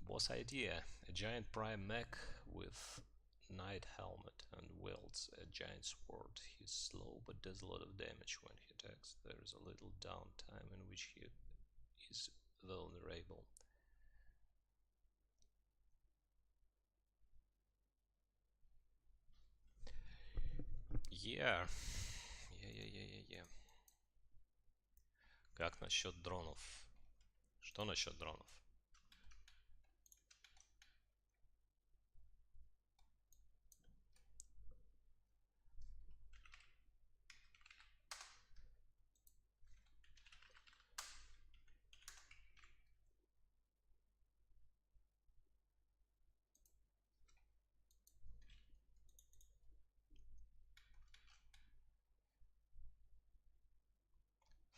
Boss idea. A giant prime mech with knight helmet and wields a giant sword. He's slow but does a lot of damage when he attacks. There is a little downtime in which he is vulnerable. Yeah. Yeah. Как насчет дронов? Что насчет дронов?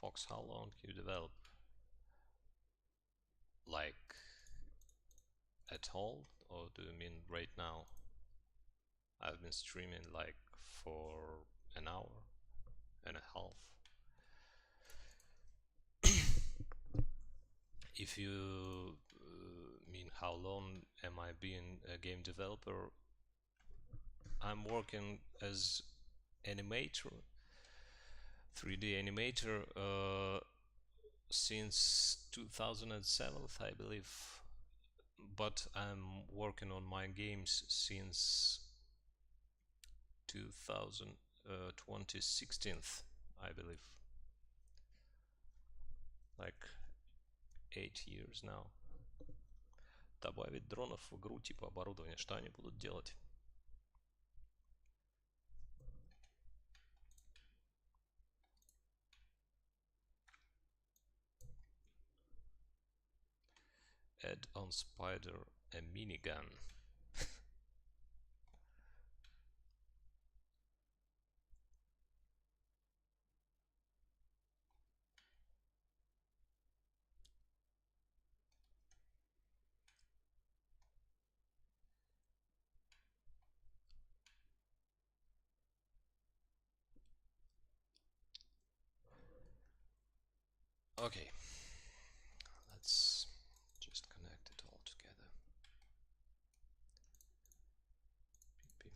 Fox, how long you develop? Like at all? Or do you mean right now? I've been streaming like for an hour and a half. If you mean how long am I being a game developer, I'm working as animator, 3D animator, since 2007, I believe. But I'm working on my games since 2000, 2016, I believe. Like 8 years now. Добавить дронов в игру типа оборудования. Что они будут делать? Add on Spider a minigun. Okay, let's just connect it all together. Beep, beep.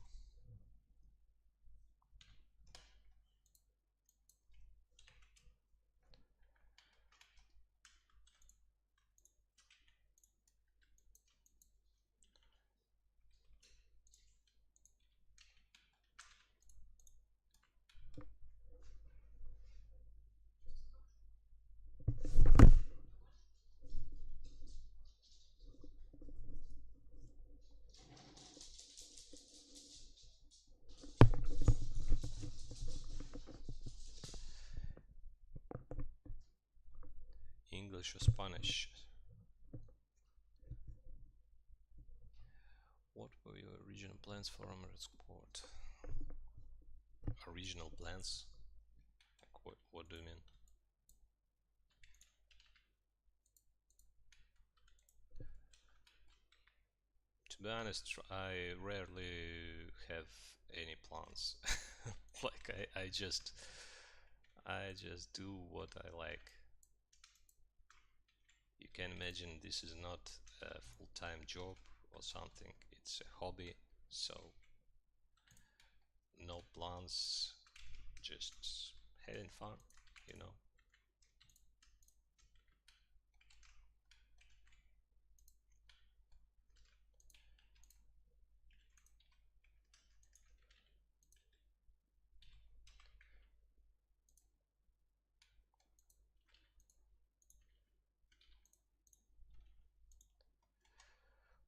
English or Spanish? What were your original plans for Armored Sport? Original plans? Like what do you mean? To be honest, I rarely have any plans. Like I just do what I like. You can imagine this is not a full-time job or something. It's a hobby, so no plans, just having fun, you know.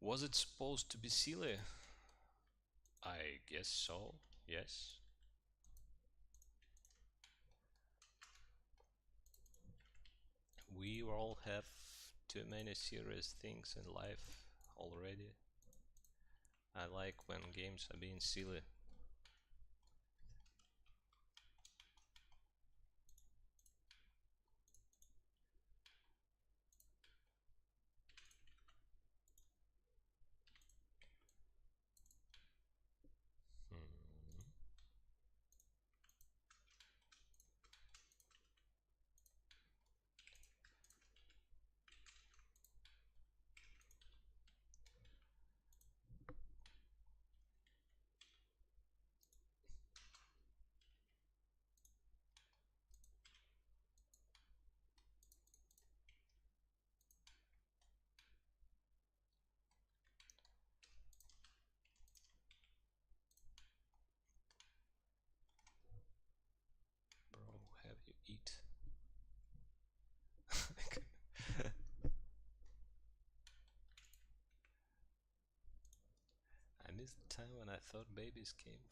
Was it supposed to be silly? I guess so, yes. We all have too many serious things in life already. I like when games are being silly. Hmm. is the time when I thought babies came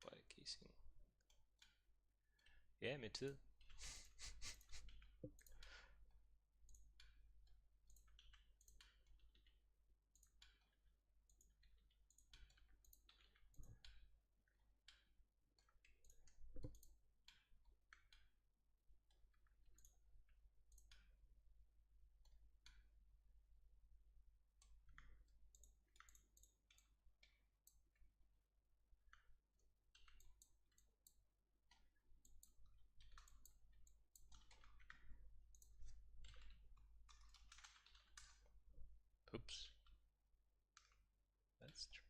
by kissing. Yeah, me too. Oops, that's strange.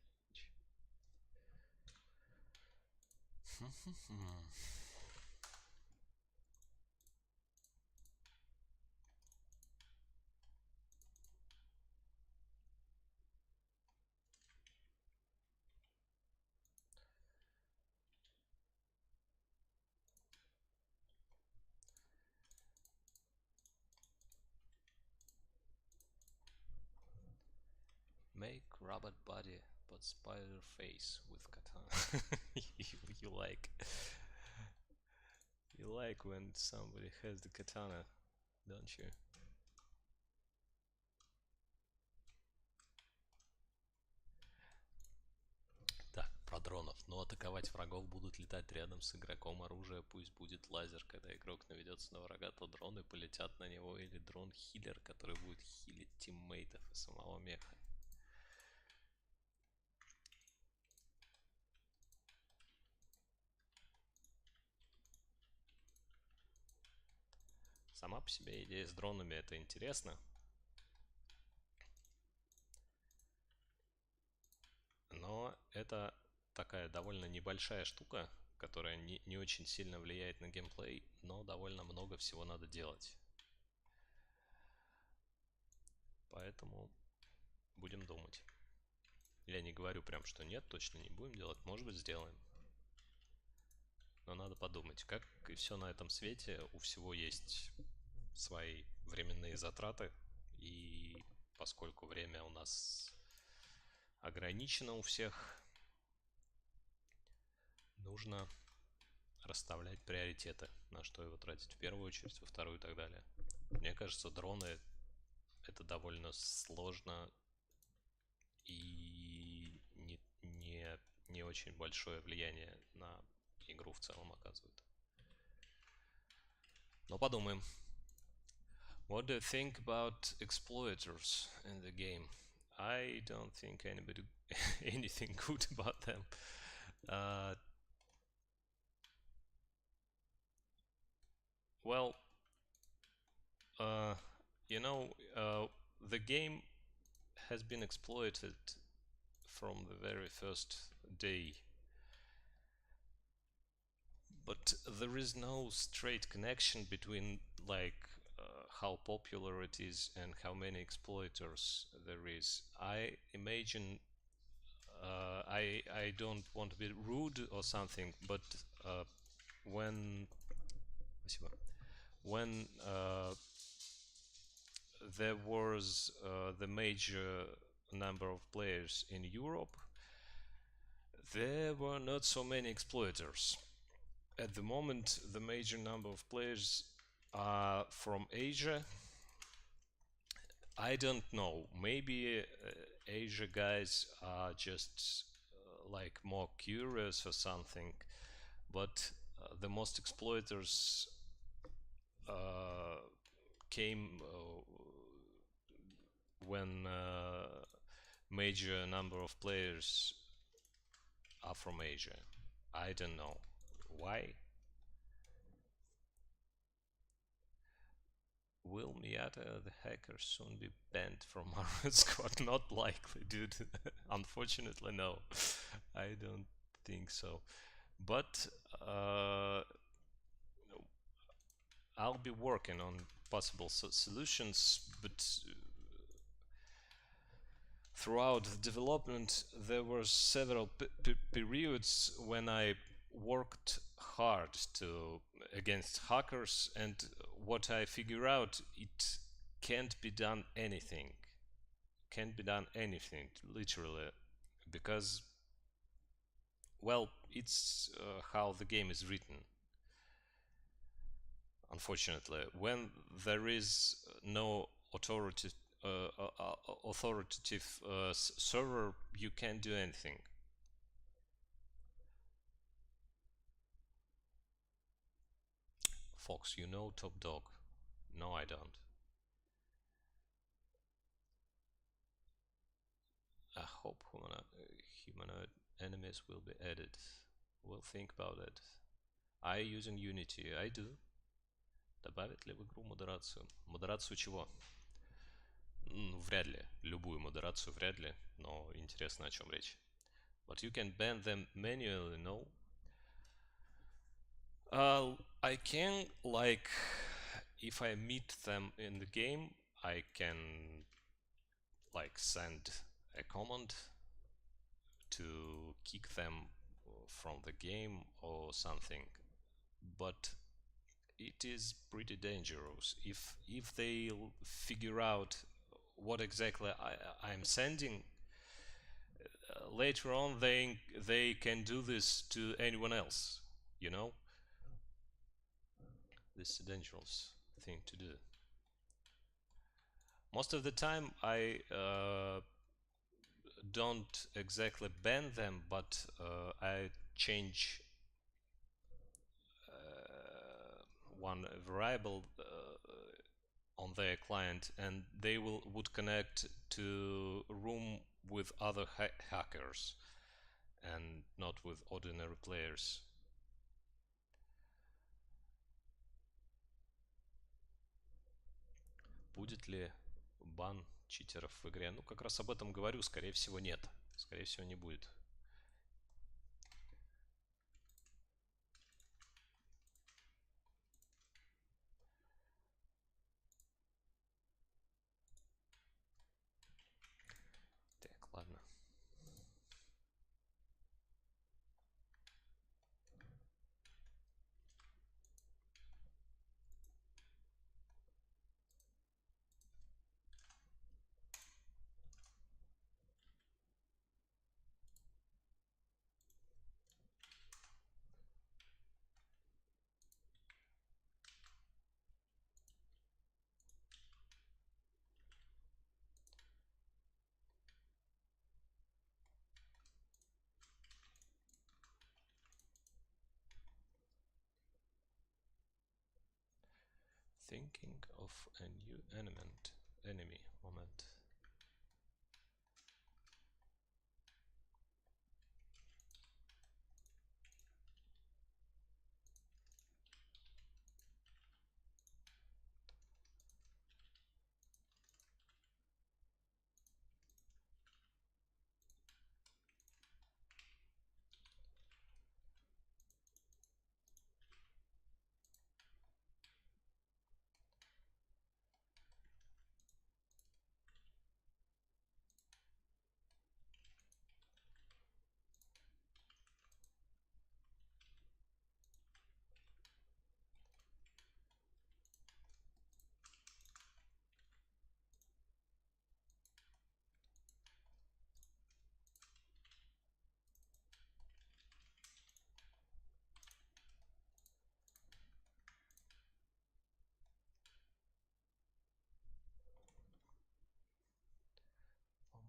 Make robot body but spider face with katana. You like you like when somebody has the katana, don't you? Так, про дронов. Но атаковать врагов будут летать рядом с игроком. Оружие пусть будет лазер. Когда игрок наведется на врага, то дроны полетят на него. Или дрон-хиллер, который будет хилить тиммейтов и самого меха. Сама по себе идея с дронами это интересно. Но это такая довольно небольшая штука, которая не очень сильно влияет на геймплей, но довольно много всего надо делать. Поэтому будем думать. Я не говорю прям, что нет, точно не будем делать. Может быть, сделаем. Но надо подумать, как и все на этом свете, у всего есть свои временные затраты. И поскольку время у нас ограничено у всех, нужно расставлять приоритеты, на что его тратить в первую очередь, во вторую и так далее. Мне кажется, дроны это довольно сложно и не очень большое влияние на игру в целом оказывают. Но подумаем. What do you think about exploiters in the game? I don't think anybody anything good about them. Uh, well, uh, you know, the game has been exploited from the very first day, but there is no straight connection between like how popular it is and how many exploiters there is. I imagine I don't want to be rude or something, but when when there was the major number of players in Europe, there were not so many exploiters. At the moment, the major number of players are from Asia. I don't know. Maybe Asia guys are just like more curious or something, but the most exploiters uh, came when major number of players are from Asia. I don't know why. Will Miata the hacker soon be banned from our squad? Not likely, dude. Unfortunately, no. I don't think so. But I'll be working on possible solutions, but throughout the development there were several periods when I worked hard to against hackers, and what I figure out, it can't be done anything, literally, because Well, it's how the game is written, unfortunately. When there is no authoritative server, you can't do anything. Fox, you know Top Dog? No, I don't. I hope humanoid enemies will be added. We'll think about it. I using Unity. I do. Добавить ли в игру модерацию? Модерацию чего? Вряд ли. Любую модерацию вряд ли, но интересно, о чем речь. But you can ban them manually, no? I can, like, if I meet them in the game, I can, like, send a command to kick them from the game or something. But it is pretty dangerous if they figure out what exactly I'm sending. Later on, they can do this to anyone else. You know, this is a dangerous thing to do. Most of the time, I don't exactly ban them, but I change one variable on their client, and they would connect to room with other hackers and not with ordinary players. Будет ли бан читеров в игре? Ну, как раз об этом говорю, скорее всего, нет. Скорее всего, не будет. Так, ладно. Thinking of a new enemy moment.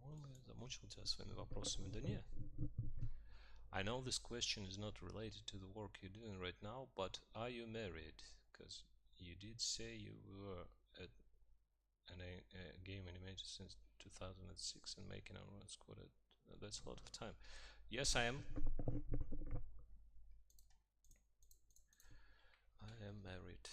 По-моему, я замучил тебя своими вопросами. Да не. I know this question is not related to the work you're doing right now, but are you married? Because you did say you were at a game animator since 2006 and making a run squad. That's a lot of time. Yes, I am. I am married.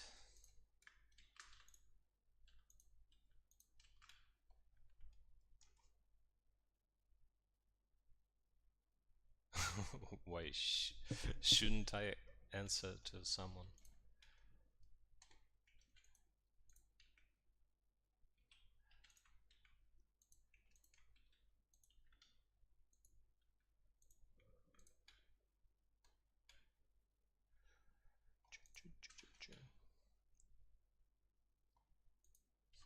Why shouldn't I answer to someone?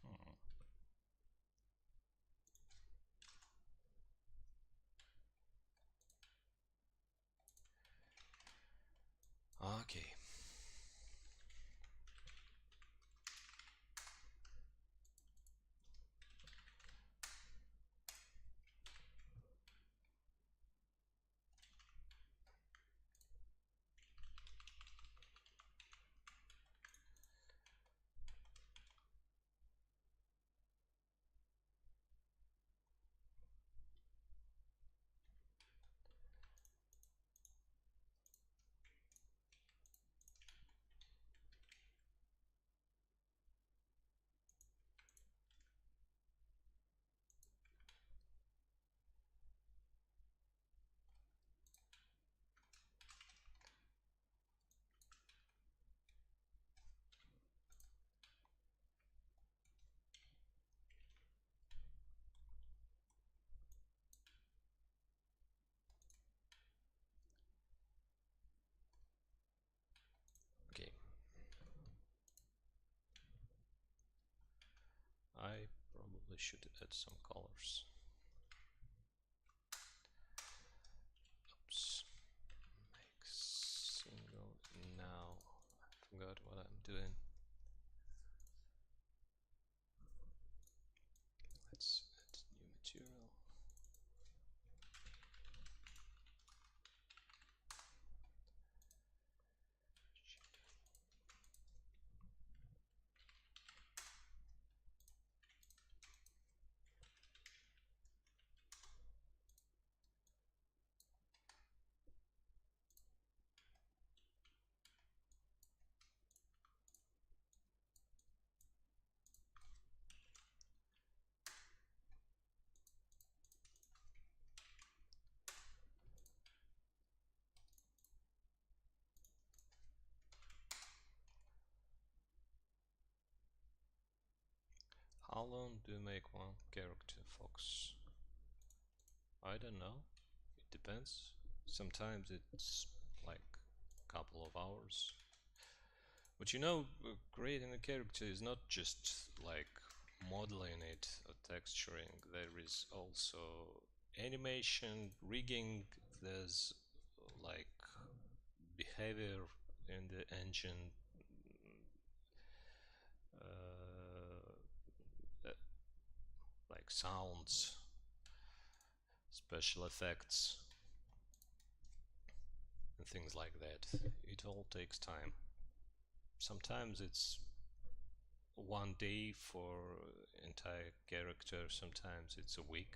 Hmm. Okay. Okay. I probably should add some colors. Oops. Make single. Now I forgot what I'm doing. Let's add new material. How long do you make one character, Fox? I don't know. It depends. Sometimes it's like a couple of hours. But you know, creating a character is not just like modeling it or texturing. There is also animation, rigging, there's like behavior in the engine, uh, like sounds, special effects, and things like that. It all takes time. Sometimes it's one day for entire character, sometimes it's a week.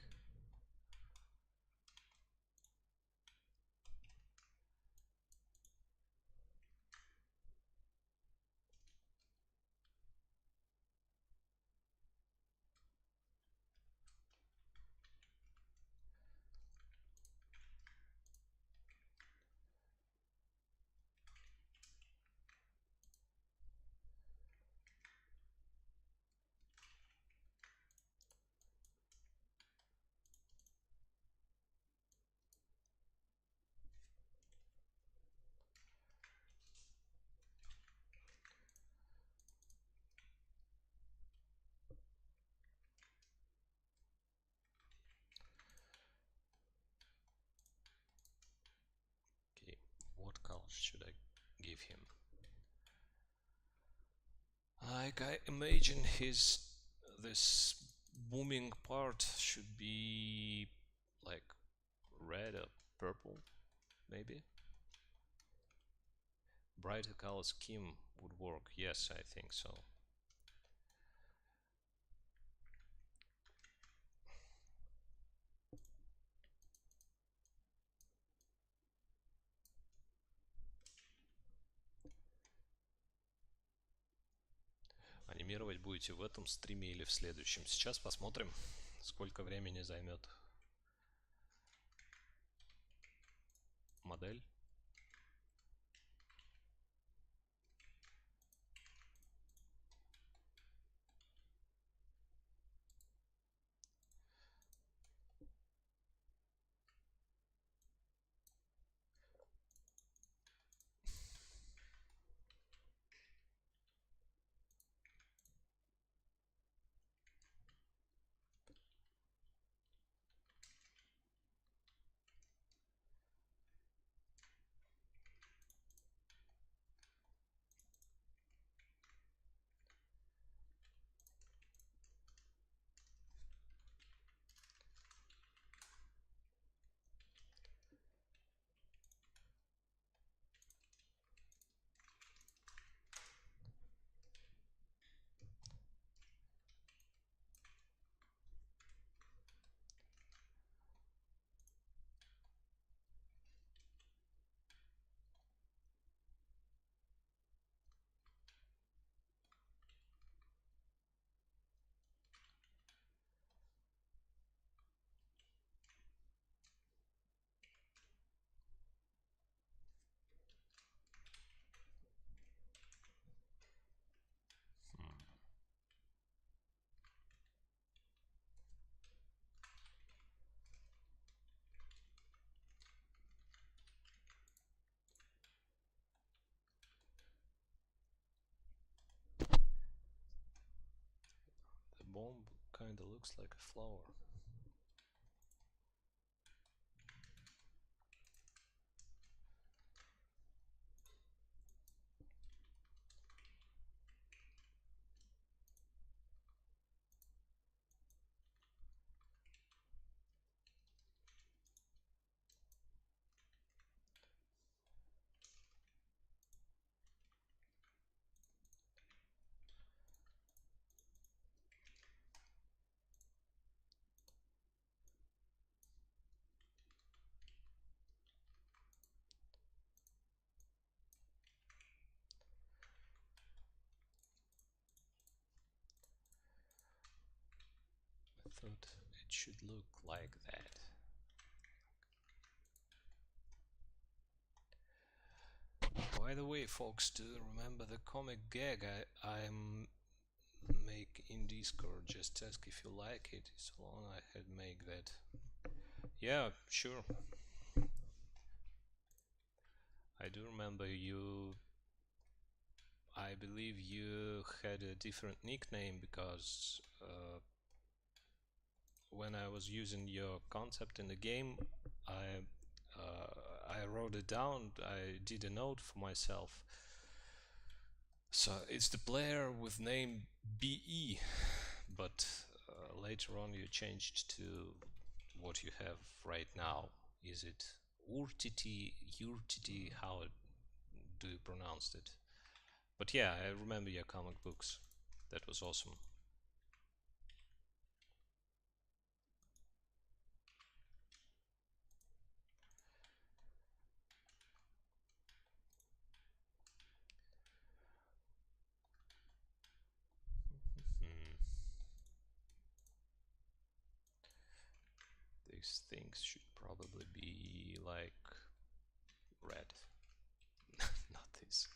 Okay, what color should I give him? Like I imagine this booming part should be like red or purple, maybe. Brighter color scheme would work. Yes, I think so. Анимировать будете в этом стриме или в следующем? Сейчас посмотрим, сколько времени займет модель. kinda looks like a flower. I thought it should look like that. By the way, folks, do you remember the comic gag I'm make in Discord? Just ask if you like it. So long I had make that. Yeah, sure. I do remember you. I believe you had a different nickname because when I was using your concept in the game, I wrote it down. I did a note for myself. So it's the player with name BE, but later on you changed to what you have right now. Is it Urtiti, Urtiti? How do you pronounce it? But yeah, I remember your comic books. That was awesome. Hmm. These things should probably be like red. Not this.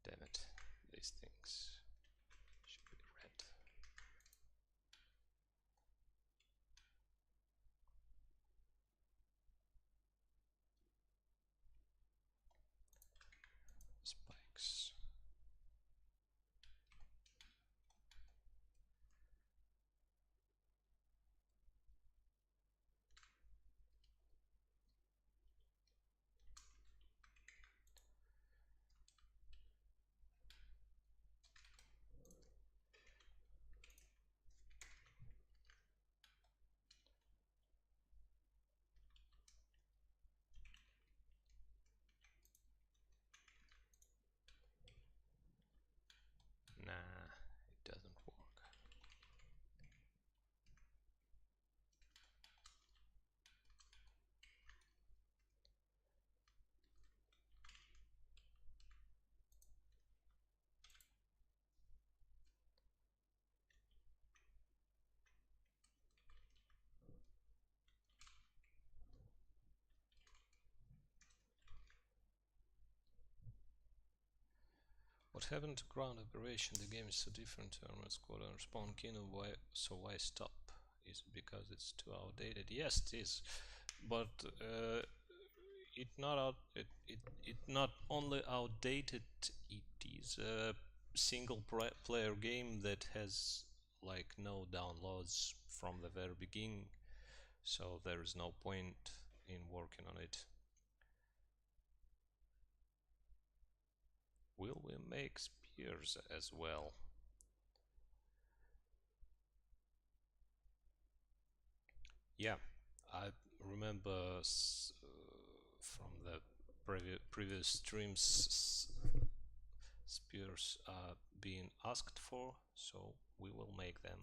Damn it. These things should be red. Spikes. Nah, it doesn't work. What happened to ground operation? The game is so different to Armored Squad and Spawn Kingdom. Why stop? Is it because it's too outdated? Yes, it is. But it not out it not only outdated. It is a single player game that has like no downloads from the very beginning. So there is no point in working on it. Will we make spears as well? Yeah, I remember from the previous streams spears being asked for, so we will make them.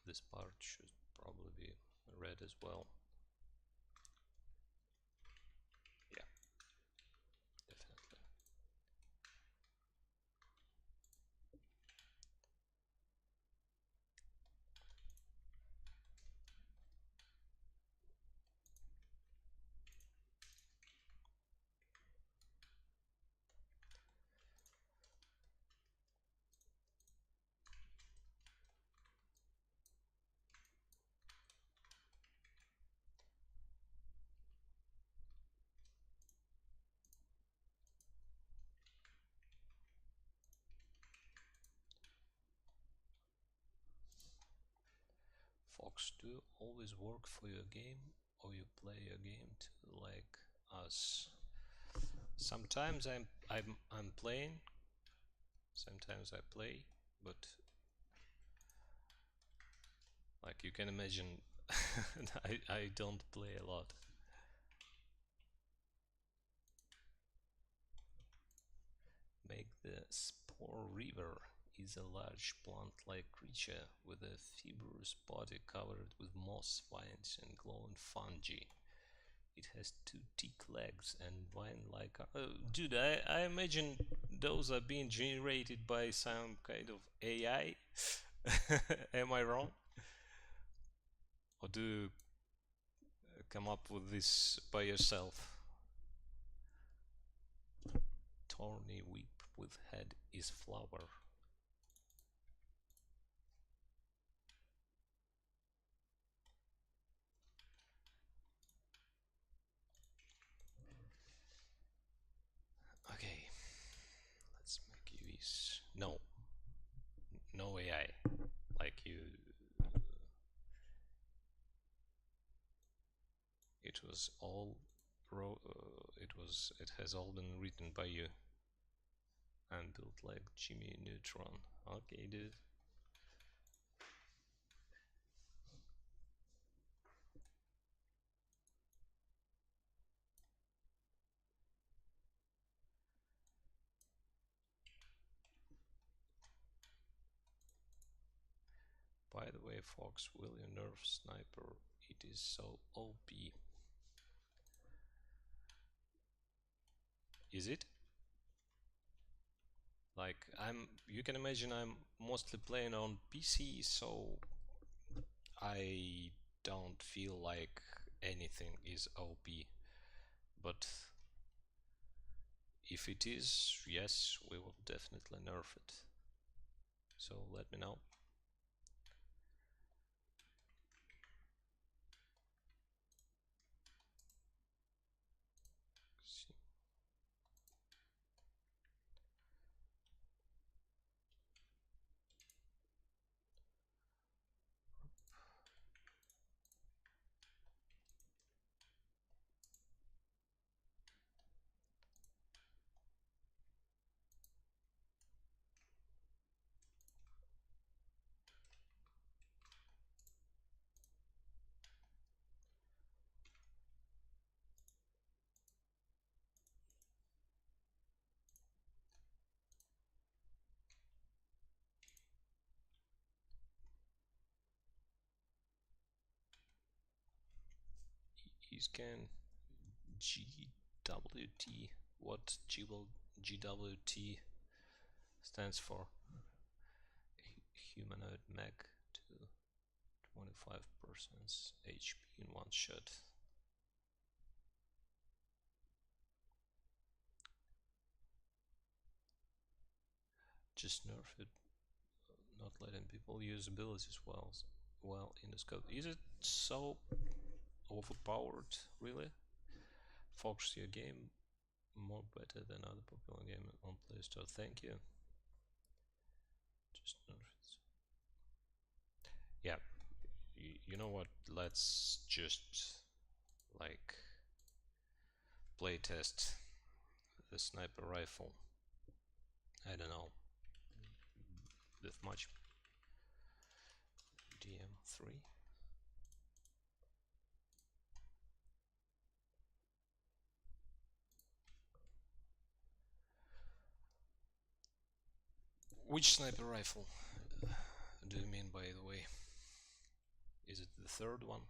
This part should probably be red as well. Yeah, definitely. Fox, do you always work for your game or you play your game too like us? Sometimes I'm playing, sometimes I play, but like you can imagine I don't play a lot. Make the Spore Reaver is a large plant-like creature with a fibrous body covered with moss, vines, and glowing fungi. It has two thick legs and vine-like. Dude, I imagine those are being generated by some kind of AI. Am I wrong? Or do you come up with this by yourself? Thorny whip with head is flower. Okay, let's make you is no AI. Like you, it was all it has all been written by you and built like Jimmy Neutron. Okay, dude. By the way, Fox, will you nerf sniper? It is so OP. Is it? Like you can imagine I'm mostly playing on PC, so I don't feel like anything is OP. But if it is, yes, we will definitely nerf it. So let me know. Scan GWT. What GWT stands for? Humanoid mech to 25% HP in one shot. Just nerf it, not letting people use abilities well in the scope. Is it so overpowered, really? Fox, your game more better than other popular game on Play Store. Thank you. Just nerf it. Yeah, you know what? Let's just like play test the sniper rifle. I don't know that much. DM3. Which sniper rifle do you mean, by the way? Is it the third one?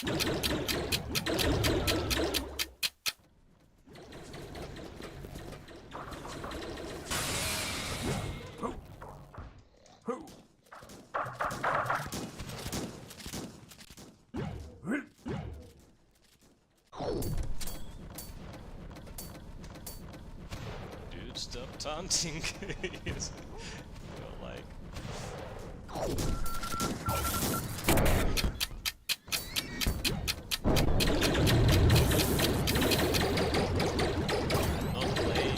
Dude, stop taunting. Yes. You're like... Not playing,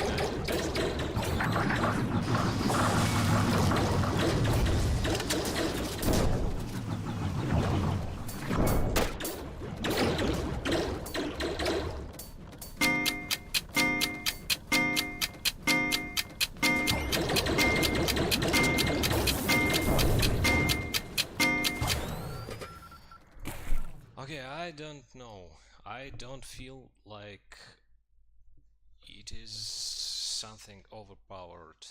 Okay, I don't know. I don't feel like it is something overpowered.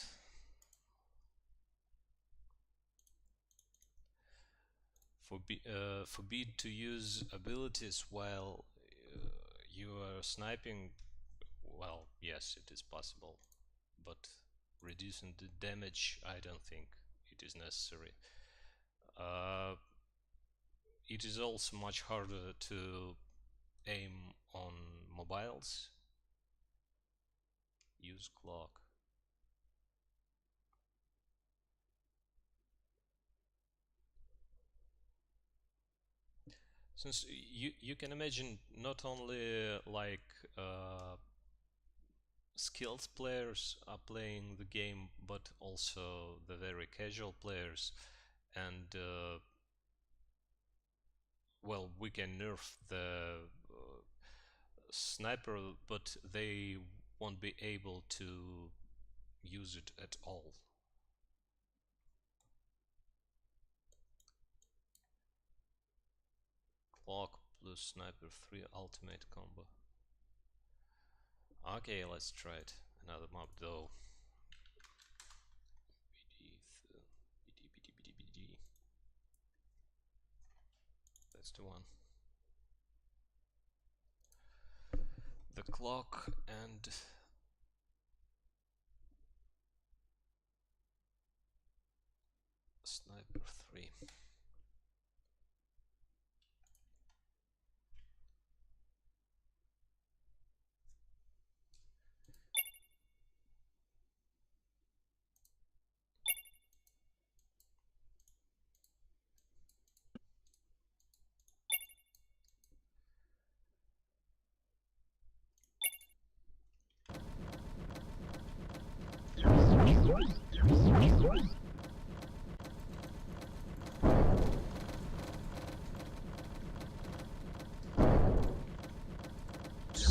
Forbid to use abilities while you are sniping. Well, yes, it is possible, but reducing the damage, I don't think it is necessary. Uh, it is also much harder to aim on mobiles. Use clock. Since you can imagine not only like skilled players are playing the game, but also the very casual players, and well, we can nerf the sniper, but they won't be able to use it at all. Clock plus sniper 3 ultimate combo. Okay, let's try it. Another map though. BD. That's the one. The clock and sniper 3.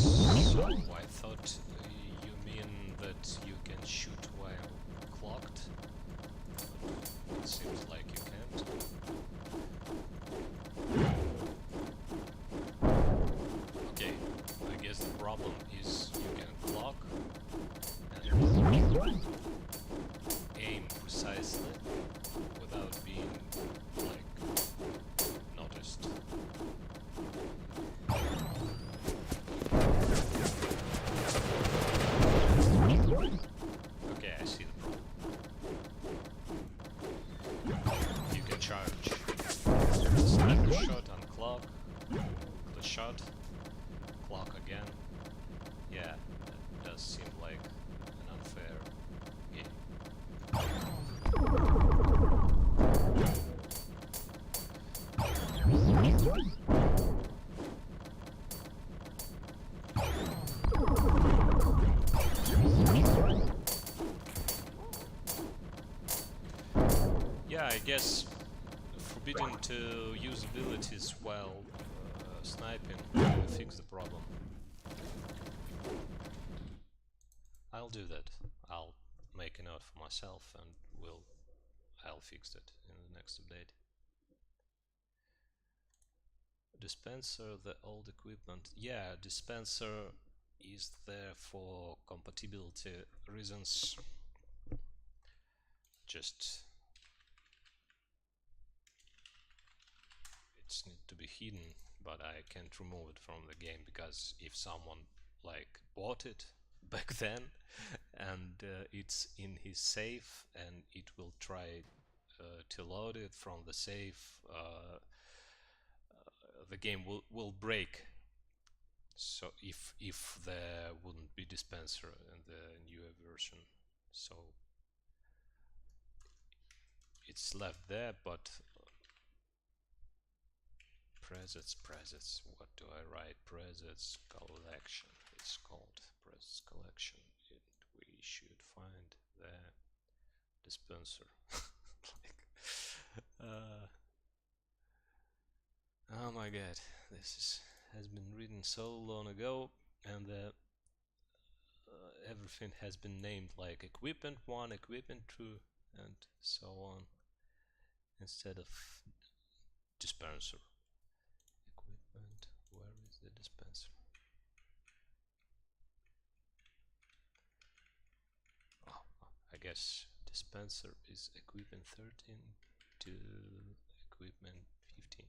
So I thought you mean that you can shoot while clocked. It seems like you can't. Okay, I guess the problem is you can clock and aim precisely without being like noticed. Okay, I see the problem. You can charge sniper shot on clock, the shot, clock again. Yeah, that does seem like an unfair game. Yeah, I guess forbidden to use abilities while sniping will fix the problem. I'll do that. I'll make a note for myself and I'll fix it in the next update. Dispenser, the old equipment. Yeah, dispenser is there for compatibility reasons. Just it's need to be hidden but I can't remove it from the game because if someone like bought it back then and it's in his safe and it will try to load it from the safe, the game will break. So if there wouldn't be dispenser in the newer version, so it's left there. But presets, what do I write? Presets collection, it's called presets collection, and we should find the dispenser. Like, oh my god, has been written so long ago, and everything has been named like equipment 1, equipment 2, and so on, instead of dispenser. Equipment, where is the dispenser? Oh, I guess dispenser is equipment 13 to equipment 15.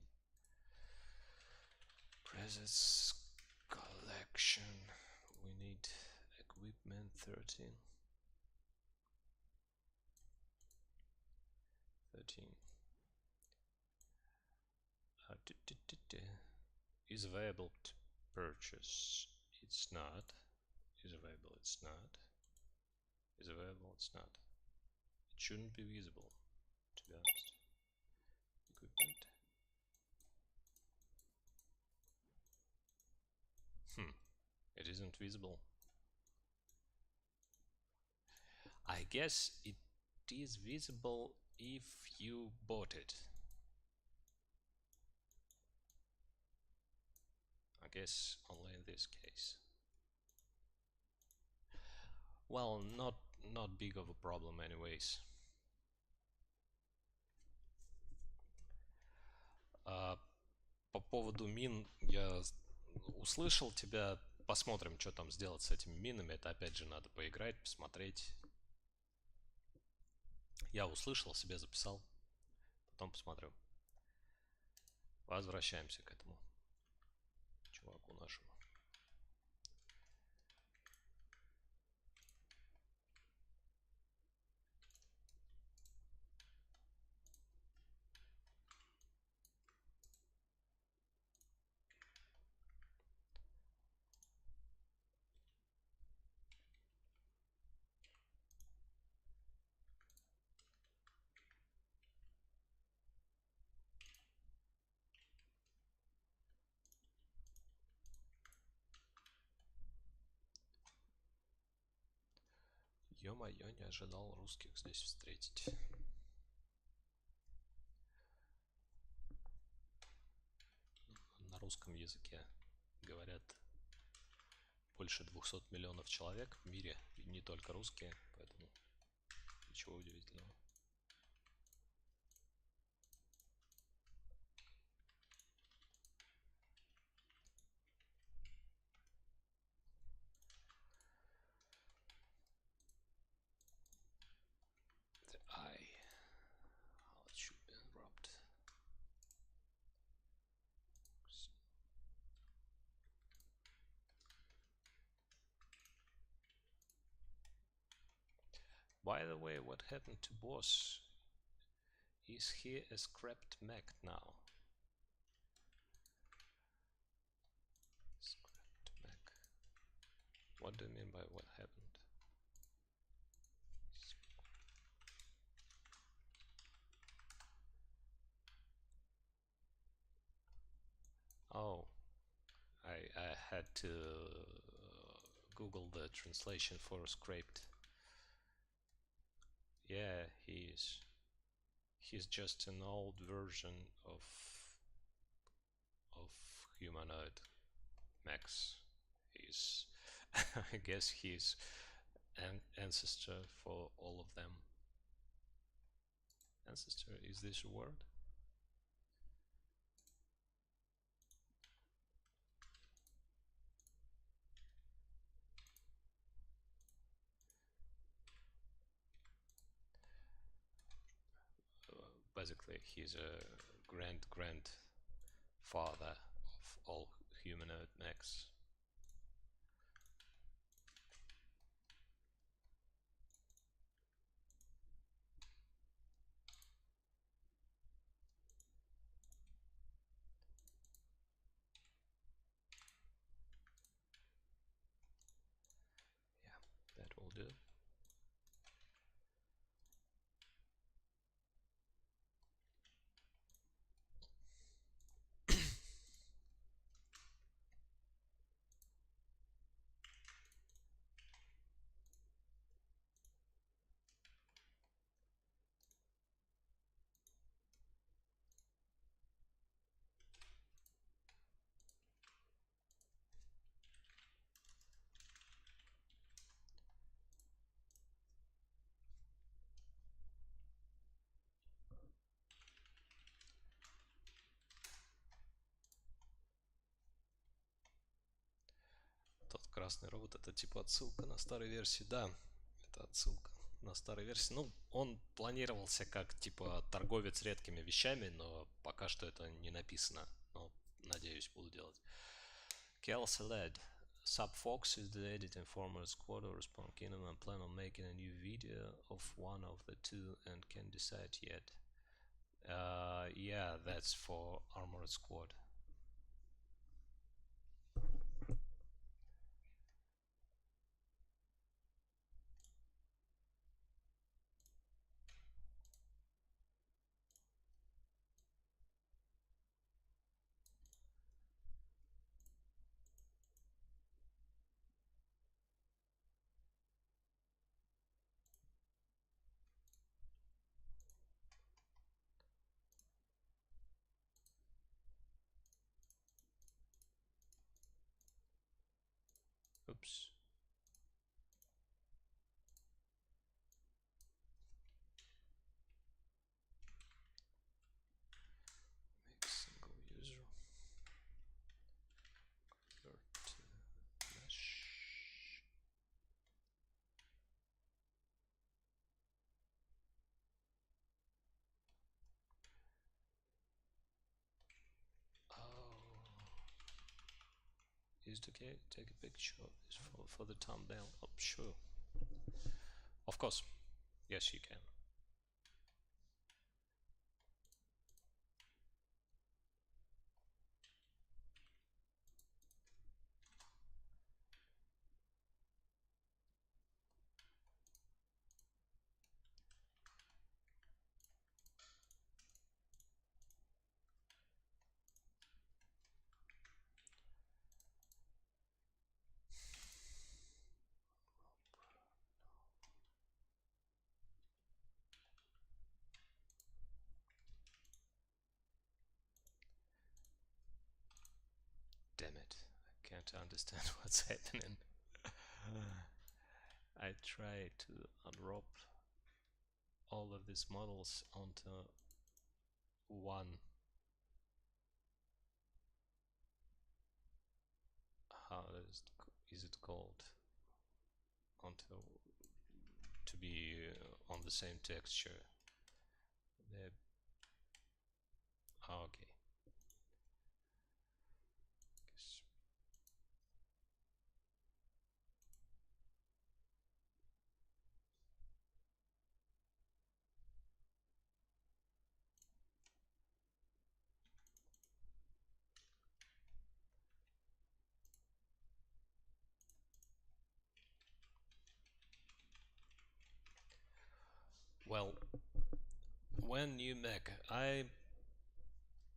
Presets collection, we need equipment 13. Is available to purchase. It's not. Is available. It's not. Is available. It's not. It shouldn't be visible, to be honest. Equipment. It isn't visible. I guess it is visible if you bought it. I guess only in this case. Well, not big of a problem anyways. По поводу мин я услышал тебя. Посмотрим, что там сделать с этими минами. Это опять же надо поиграть, посмотреть. Я услышал, себе записал. Потом посмотрю. Возвращаемся к этому чуваку нашему. Ё-моё, не ожидал русских здесь встретить. На русском языке говорят больше 200 миллионов человек в мире, и не только русские, поэтому ничего удивительного. The eye, how it should be rubbed. By the way, what happened to boss? Is he a scrapped mech now? Scrapped mech. What do you mean by what happened? Oh, I had to Google the translation for scraped. Yeah, he's just an old version of humanoid mechs. He's I guess he's an ancestor for all of them. Ancestor, is this a word? Basically, he's a grandfather of mechs. Yeah, that will do. Тот красный робот это типа отсылка на старой версии, да, это отсылка на старой версии. Ну, он планировался как типа торговец редкими вещами, но пока что это не написано, но надеюсь буду делать. Kelsey led. Sub Fox is the editing former squad or Spawn Kingdom and plan on making a new video of one of the two and can decide yet. Yeah, that's for Armored Squad. Oops. Make single user. Convert to mesh. Oh. Is to take a picture of this for the thumbnail. Oh, sure. Of course. Yes, you can. Damn it. I can't understand what's happening. I try to unwrap all of these models onto one. How is it called? Onto to be on the same texture. Okay. Well, when you make, I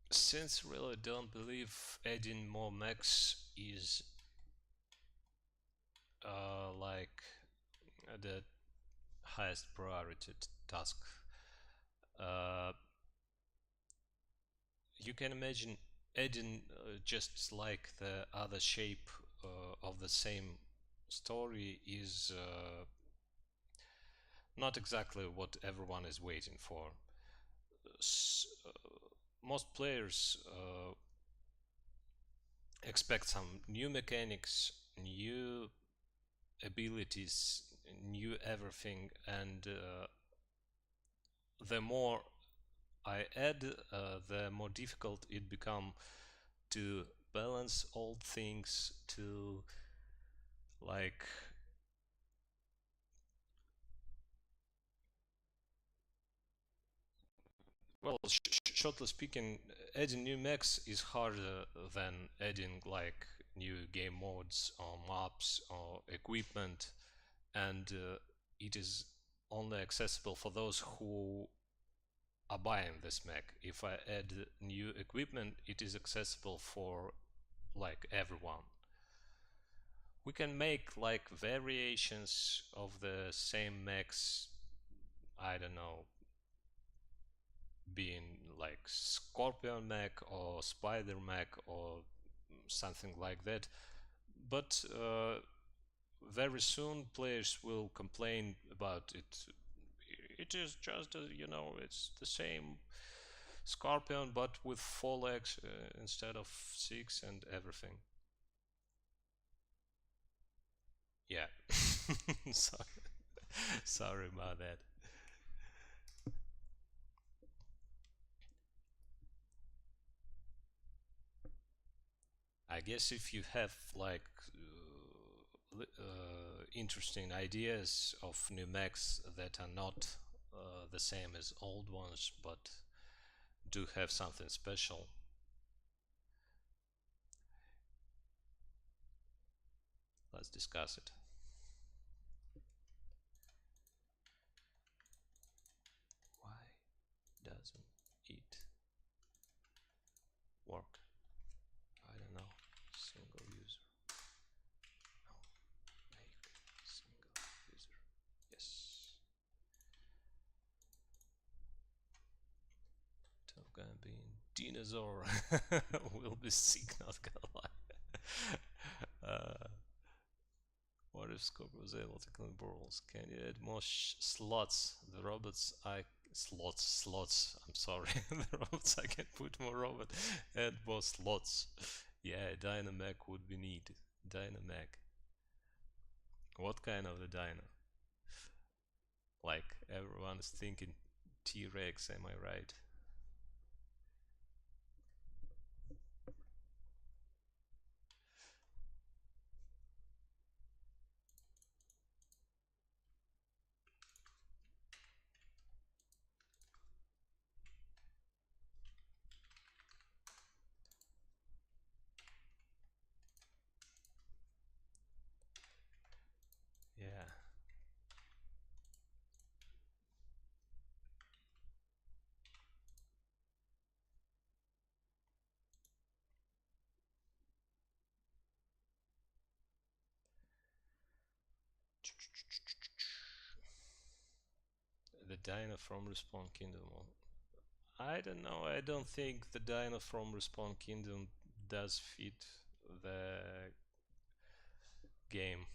since really don't believe adding more mechs is like the highest priority task. Uh, you can imagine adding just like the other shape of the same story is not exactly what everyone is waiting for. Most players expect some new mechanics, new abilities, new everything, and the more I add, the more difficult it becomes to balance balance old things to like, well, shortly speaking, adding new mechs is harder than adding like new game modes or maps or equipment, and it is only accessible for those who are buying this mech. If I add new equipment, it is accessible for like everyone. We can make like variations of the same mechs, I don't know, being like Scorpion mech or Spider mech or something like that. But very soon players will complain about it. It is just, it's the same Scorpion but with 4 legs instead of 6 and everything. Yeah. sorry, sorry about that. I guess if you have like interesting ideas of new mechs that are not the same as old ones, but do have something special, let's discuss it. Why doesn't it work? I don't know. Single user. No. Make single user. Yes. Top Gun being dinosaur will be sick, not gonna lie. What if Scope was able to clean balls? Can you add more slots? The robots I slots. I'm sorry, the robots I can put more robot. Add more slots. Yeah, Dynamech would be neat. Dynamech. What kind of a dino? Like everyone is thinking T-Rex. Am I right? Yeah. The dino from Respawn Kingdom. I don't know. I don't think the dino from Respawn Kingdom does fit the game.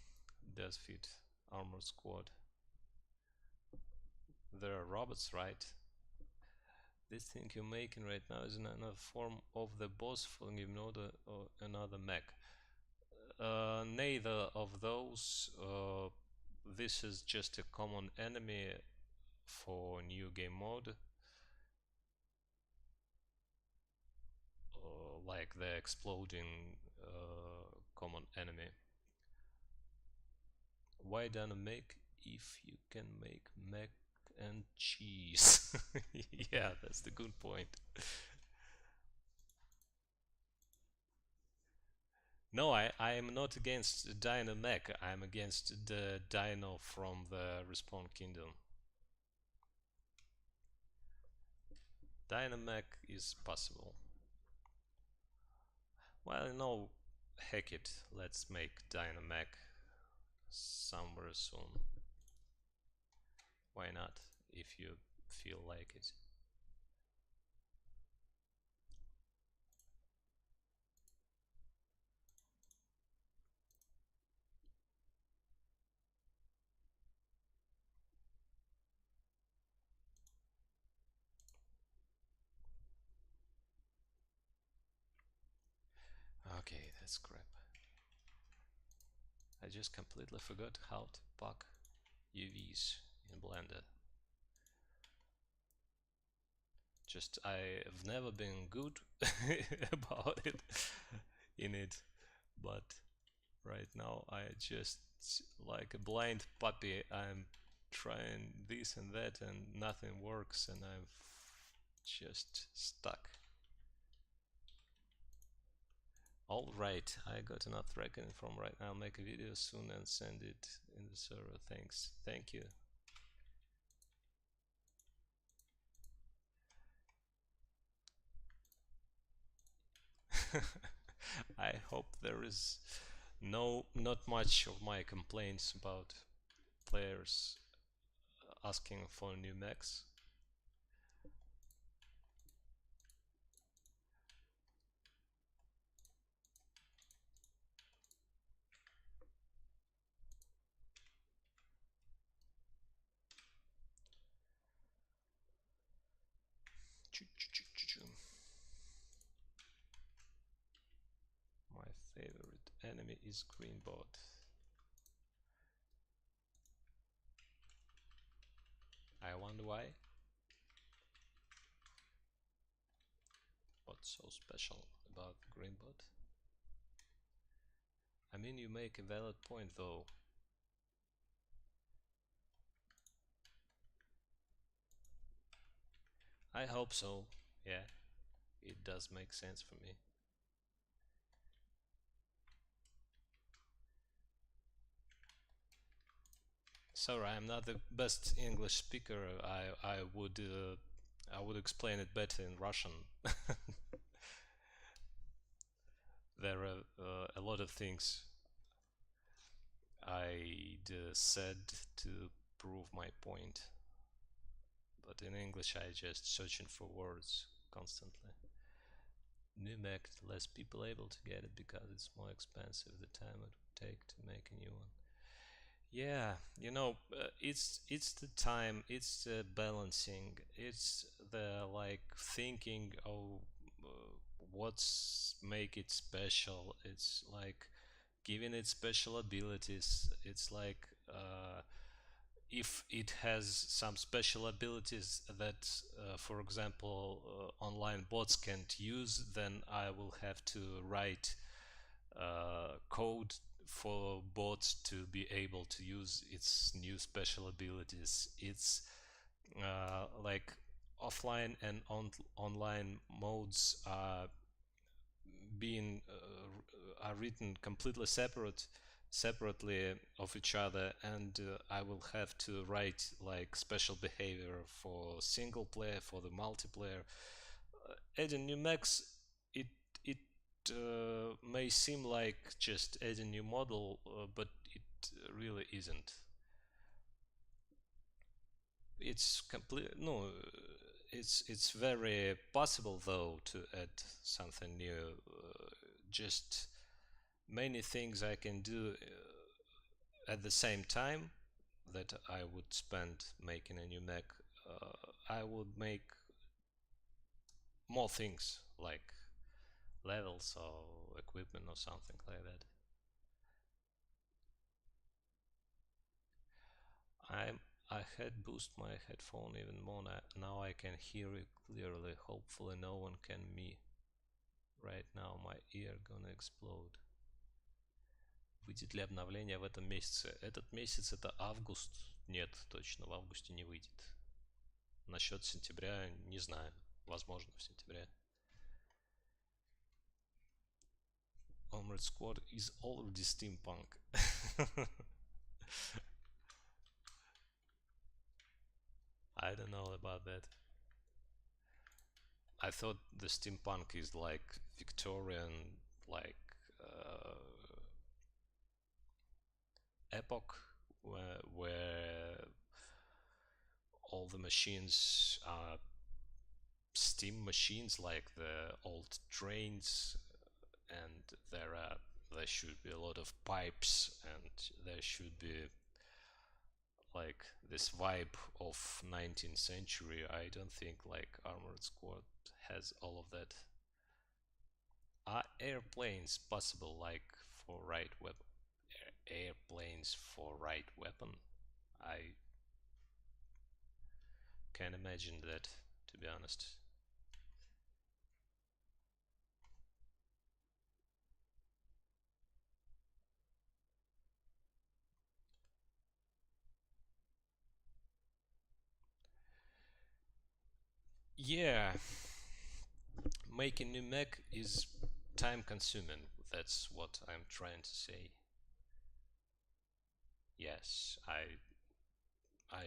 Does fit Armored Squad. There are robots, right? This thing you're making right now is another form of the boss for another or another mech. Neither of those. This is just a common enemy for new game mode, like the exploding common enemy. Why don't make if you can make mac and cheese? Yeah, that's the good point. No, I am not against Dino Mech. I'm against the Dino from the Respawn Kingdom. Dino Mech is possible. Well, no, heck it. Let's make Dino Mech somewhere soon. Why not? If you feel like it. Okay, that's crap. I just completely forgot how to pack UVs in Blender. Just I've never been good about it. in it. But right now I just like a blind puppy. I'm trying this and that and nothing works and I'm just stuck. Alright, I got enough reckoning from right now. Make a video soon and send it in the server. Thanks. Thank you. I hope there is not much of my complaints about players asking for new mechs. My favorite enemy is Greenbot. I wonder why. What's so special about Greenbot? I mean, you make a valid point though. I hope so. Yeah, it does make sense for me. Sorry, I'm not the best English speaker. I would explain it better in Russian. There are a lot of things I'd said to prove my point, but in English I just searching for words constantly. New Mac, less people able to get it because it's more expensive. The time it would take to make a new one. Yeah, it's the time, it's the balancing, it's the like thinking, oh, what's make it special. It's like giving it special abilities. It's like if it has some special abilities that, for example, online bots can't use, then I will have to write code for bots to be able to use its new special abilities. It's like offline and online modes are being are written completely separately of each other, and I will have to write like special behavior for single player, for the multiplayer. Adding new mechs, it it may seem like just adding new model, but it really isn't. It's complete no. It's very possible though to add something new. Just many things I can do at the same time that I would spend making a new mech. I would make more things like levels or equipment or something like that. I'm I had boost my headphone even more. Now I can hear it clearly. Hopefully no one can me. Right now my ear gonna explode. Выйдет ли обновление в этом месяце? Этот месяц это август. Нет, точно в августе не выйдет. Насчет сентября не знаю. Возможно в сентябре. Armored Squad is already steampunk. I don't know about that. I thought the steampunk is like Victorian, like epoch where all the machines are steam machines, like the old trains, and there should be a lot of pipes, and there should be like this vibe of 19th century. I don't think like Armored Squad has all of that. Are airplanes possible like for right weapon? Airplanes for right weapon? I can't imagine that, to be honest. Yeah, making new mech is time consuming. That's what I'm trying to say. Yes, I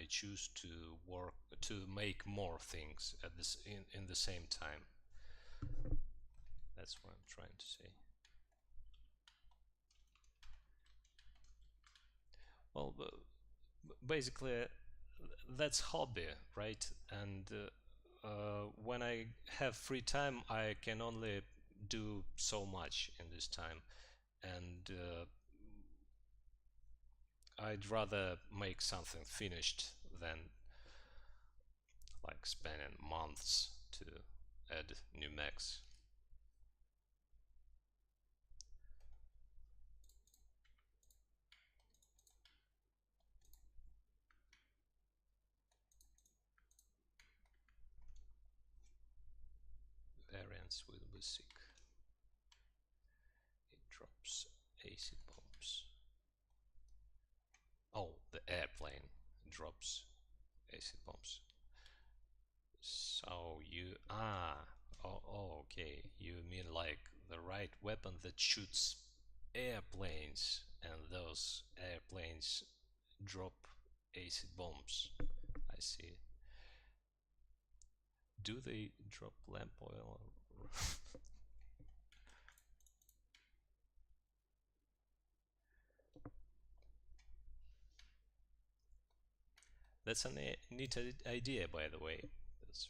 choose to work to make more things at this in the same time. That's what I'm trying to say. Well, basically, that's hobby, right? And when I have free time, I can only do so much in this time, and I'd rather make something finished than like spending months to add new mechs. Variants with basic. It drops acid bombs. Oh, the airplane drops acid bombs. So you okay. You mean like the right weapon that shoots airplanes, and those airplanes drop acid bombs. I see. Do they drop lamp oil? That's a neat idea, by the way. That's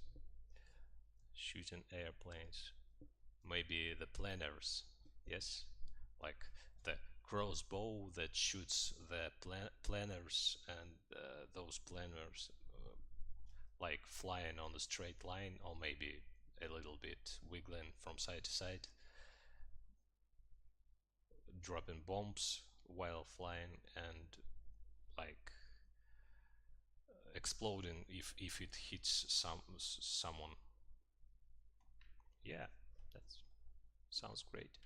shooting airplanes. Maybe the planners. Yes, like the crossbow that shoots the planners, and those planners like flying on a straight line, or maybe a little bit wiggling from side to side, dropping bombs while flying, and like exploding if it hits someone. Yeah, that sounds great.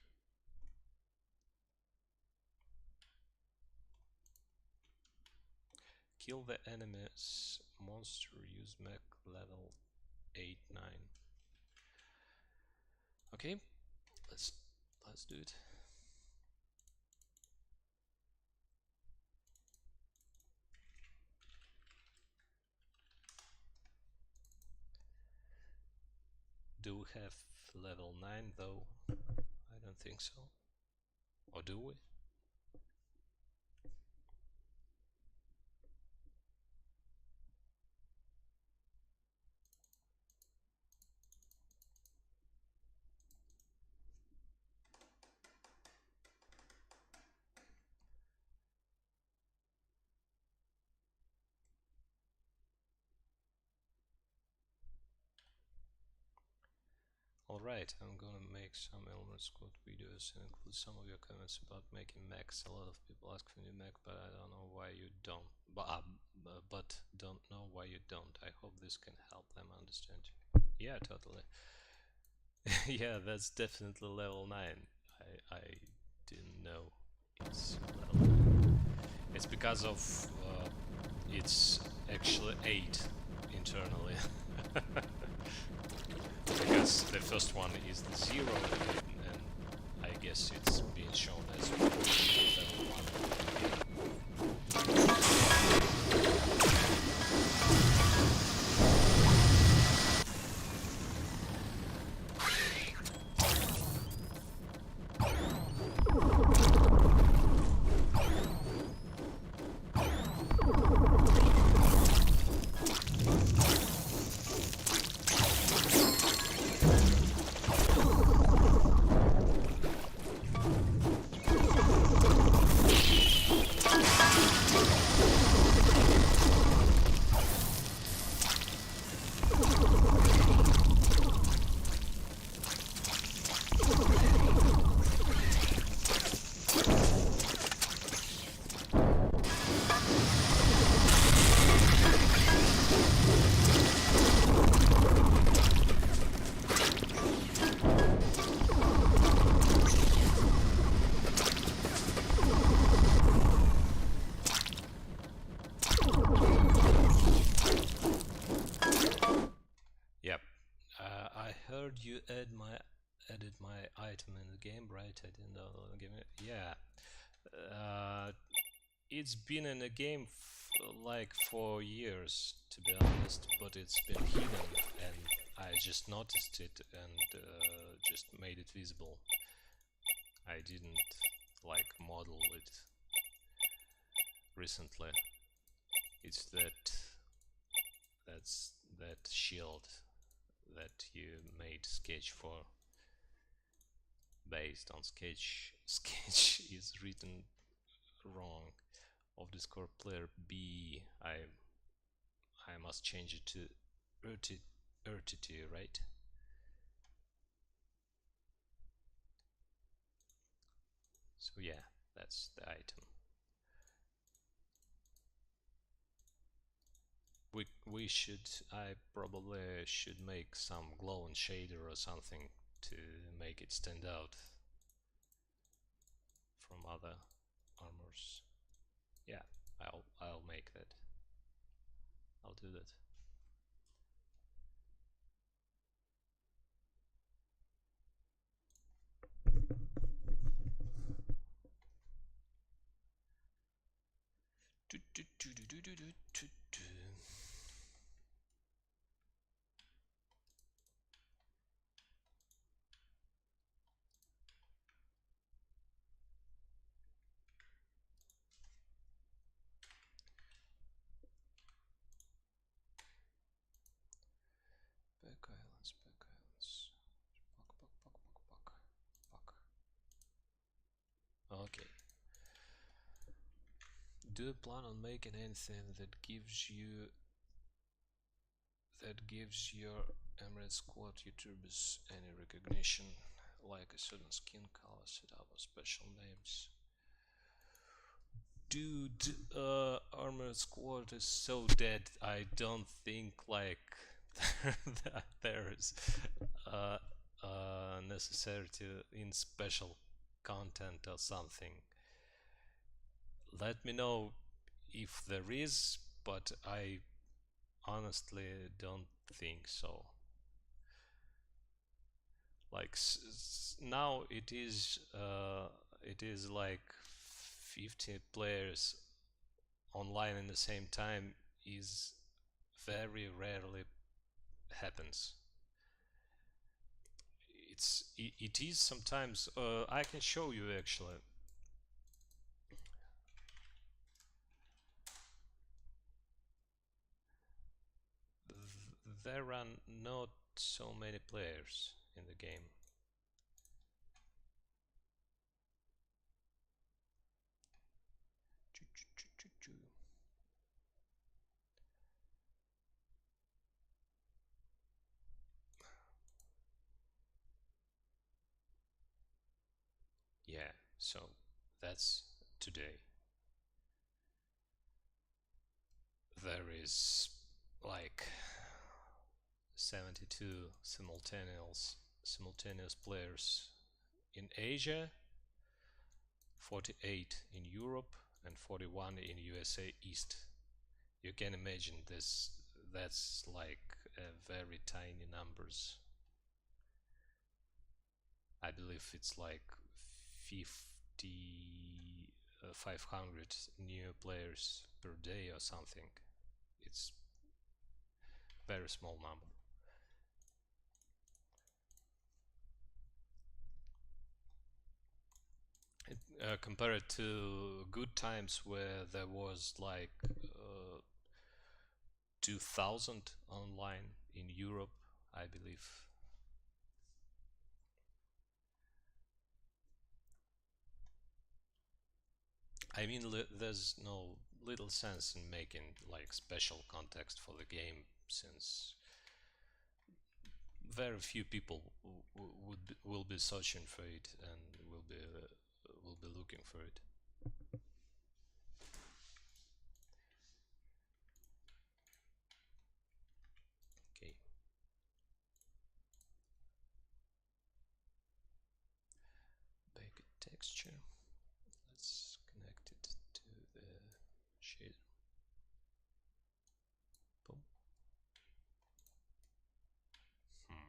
Kill the enemy's monster. Use mech level 8 9. Okay, let's let's do it. Do we have level 9 though? I don't think so. Or do we? Alright, I'm gonna make some Element Squad videos and include some of your comments about making mechs. A lot of people ask for new mech, but I don't know why you don't. But don't know why you don't. I hope this can help them understand you. Yeah, totally. Yeah, that's definitely level 9. I didn't know it's level 9. It's because of it's actually 8 internally. Because the first one is the 0, and I guess it's being shown as level 1. my item in the game, right? I didn't download the game. Yeah. Uh, it's been in the game like for years, to be honest, but it's been hidden, and I just noticed it and just made it visible. I didn't like model it recently. It's that's that shield that you made sketch for, based on sketch. Sketch is written wrong. Of the score player B, I must change it to Ertity, right? So yeah, that's the item. We should, I probably should make some glow and shader or something to make it stand out from other armors. Yeah, I'll make that. I'll do that. Back islands, back islands. Puck. Okay. Do you plan on making anything that gives your Emirate Squad YouTubers any recognition, like a certain skin color, setup, or special names? Dude, Armored Squad is so dead. I don't think like that there's uh, necessity in special content or something. Let me know if there is, but I honestly don't think so. Like now it is like 50 players online in the same time is very rarely happens. It is sometimes. I can show you actually. There are not so many players in the game. Yeah, so that's today. There is like 72 simultaneous players in Asia, 48 in Europe, and 41 in USA East. You can imagine this. That's like very tiny numbers. I believe it's like 50, 500 new players per day or something. It's very small number. Compared to good times where there was like 2000 online in Europe, I believe. I mean, there's no little sense in making like special context for the game, since very few people will be searching for it and will be looking for it. Okay, bake a texture. Let's connect it to the shader. Boom. Hmm.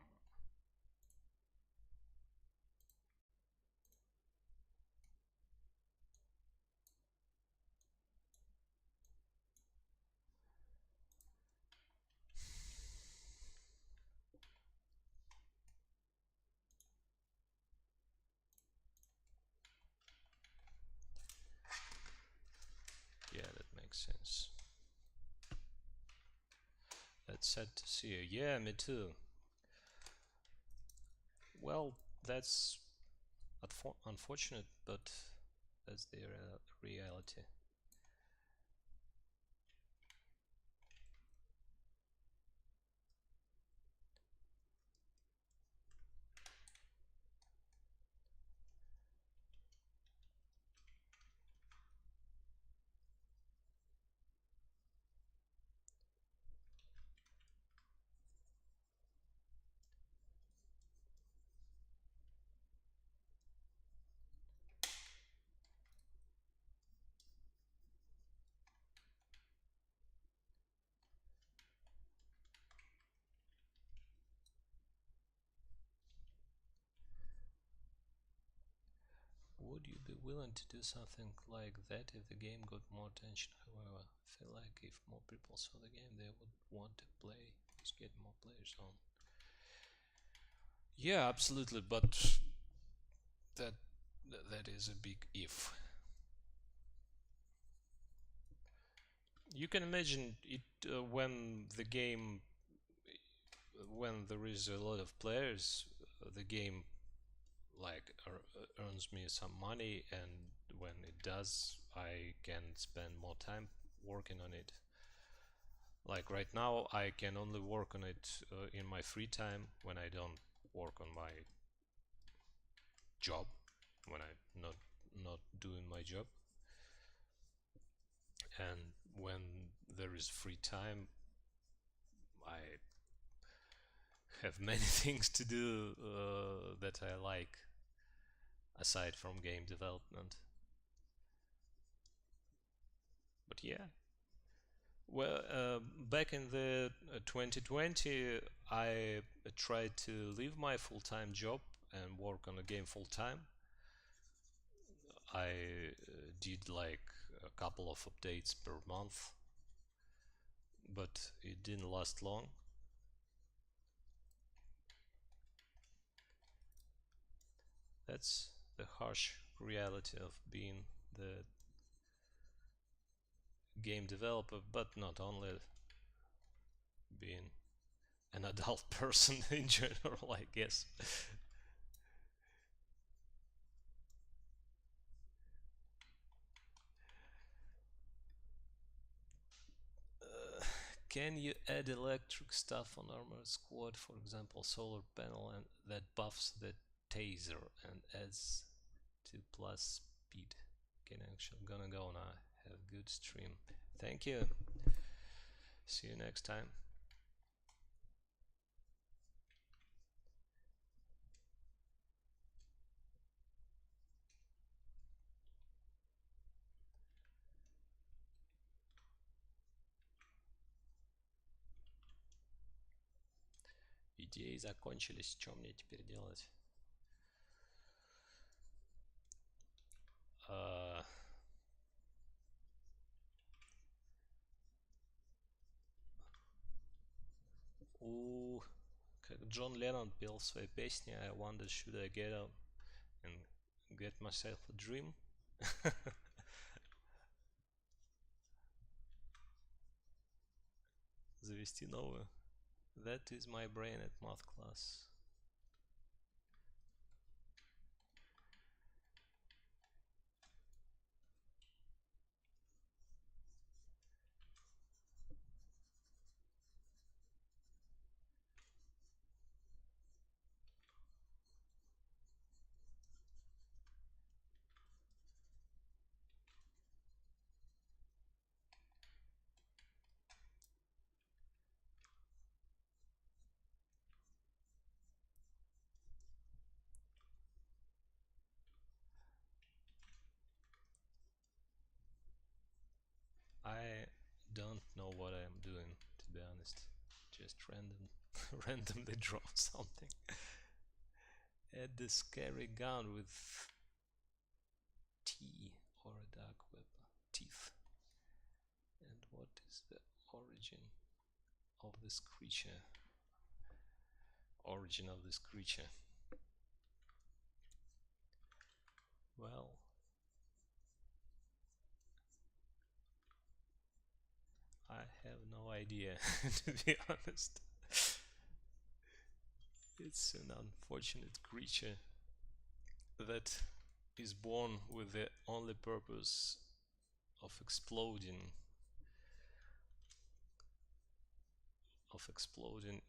makes sense. That's sad to see. Yeah, me too. Well, that's unfortunate, but that's the reality. Would you be willing to do something like that if the game got more attention? However, I feel like if more people saw the game, they would want to play, just get more players on. Yeah, absolutely, but that that is a big if. You can imagine it when the game, when there is a lot of players, the game like earns me some money, and when it does, I can spend more time working on it. Like right now, I can only work on it in my free time when I don't work on my job, when I'm not doing my job, and when there is free time, I have many things to do that I like aside from game development. But yeah, well, back in the 2020, I tried to leave my full-time job and work on a game full-time. I did like a couple of updates per month, but it didn't last long. That's the harsh reality of being the game developer, but not only being an adult person in general, I guess. Can you add electric stuff on armored squad, for example, solar panel and that buffs the taser and adds 2 plus speed? Okay, actually gonna go now. Have a good stream. Thank you. See you next time. Идеи закончились, что мне теперь делать? Uh, у, как Джон Леннон пел в своей песне I wonder should I get up and get myself a dream? Завести новую. That is my brain at math class. I don't know what I am doing, to be honest. Just randomly draw something. Add the scary gun with T or a dark web teeth. And what is the origin of this creature? Origin of this creature. Well, have no idea, to be honest. It's an unfortunate creature that is born with the only purpose of exploding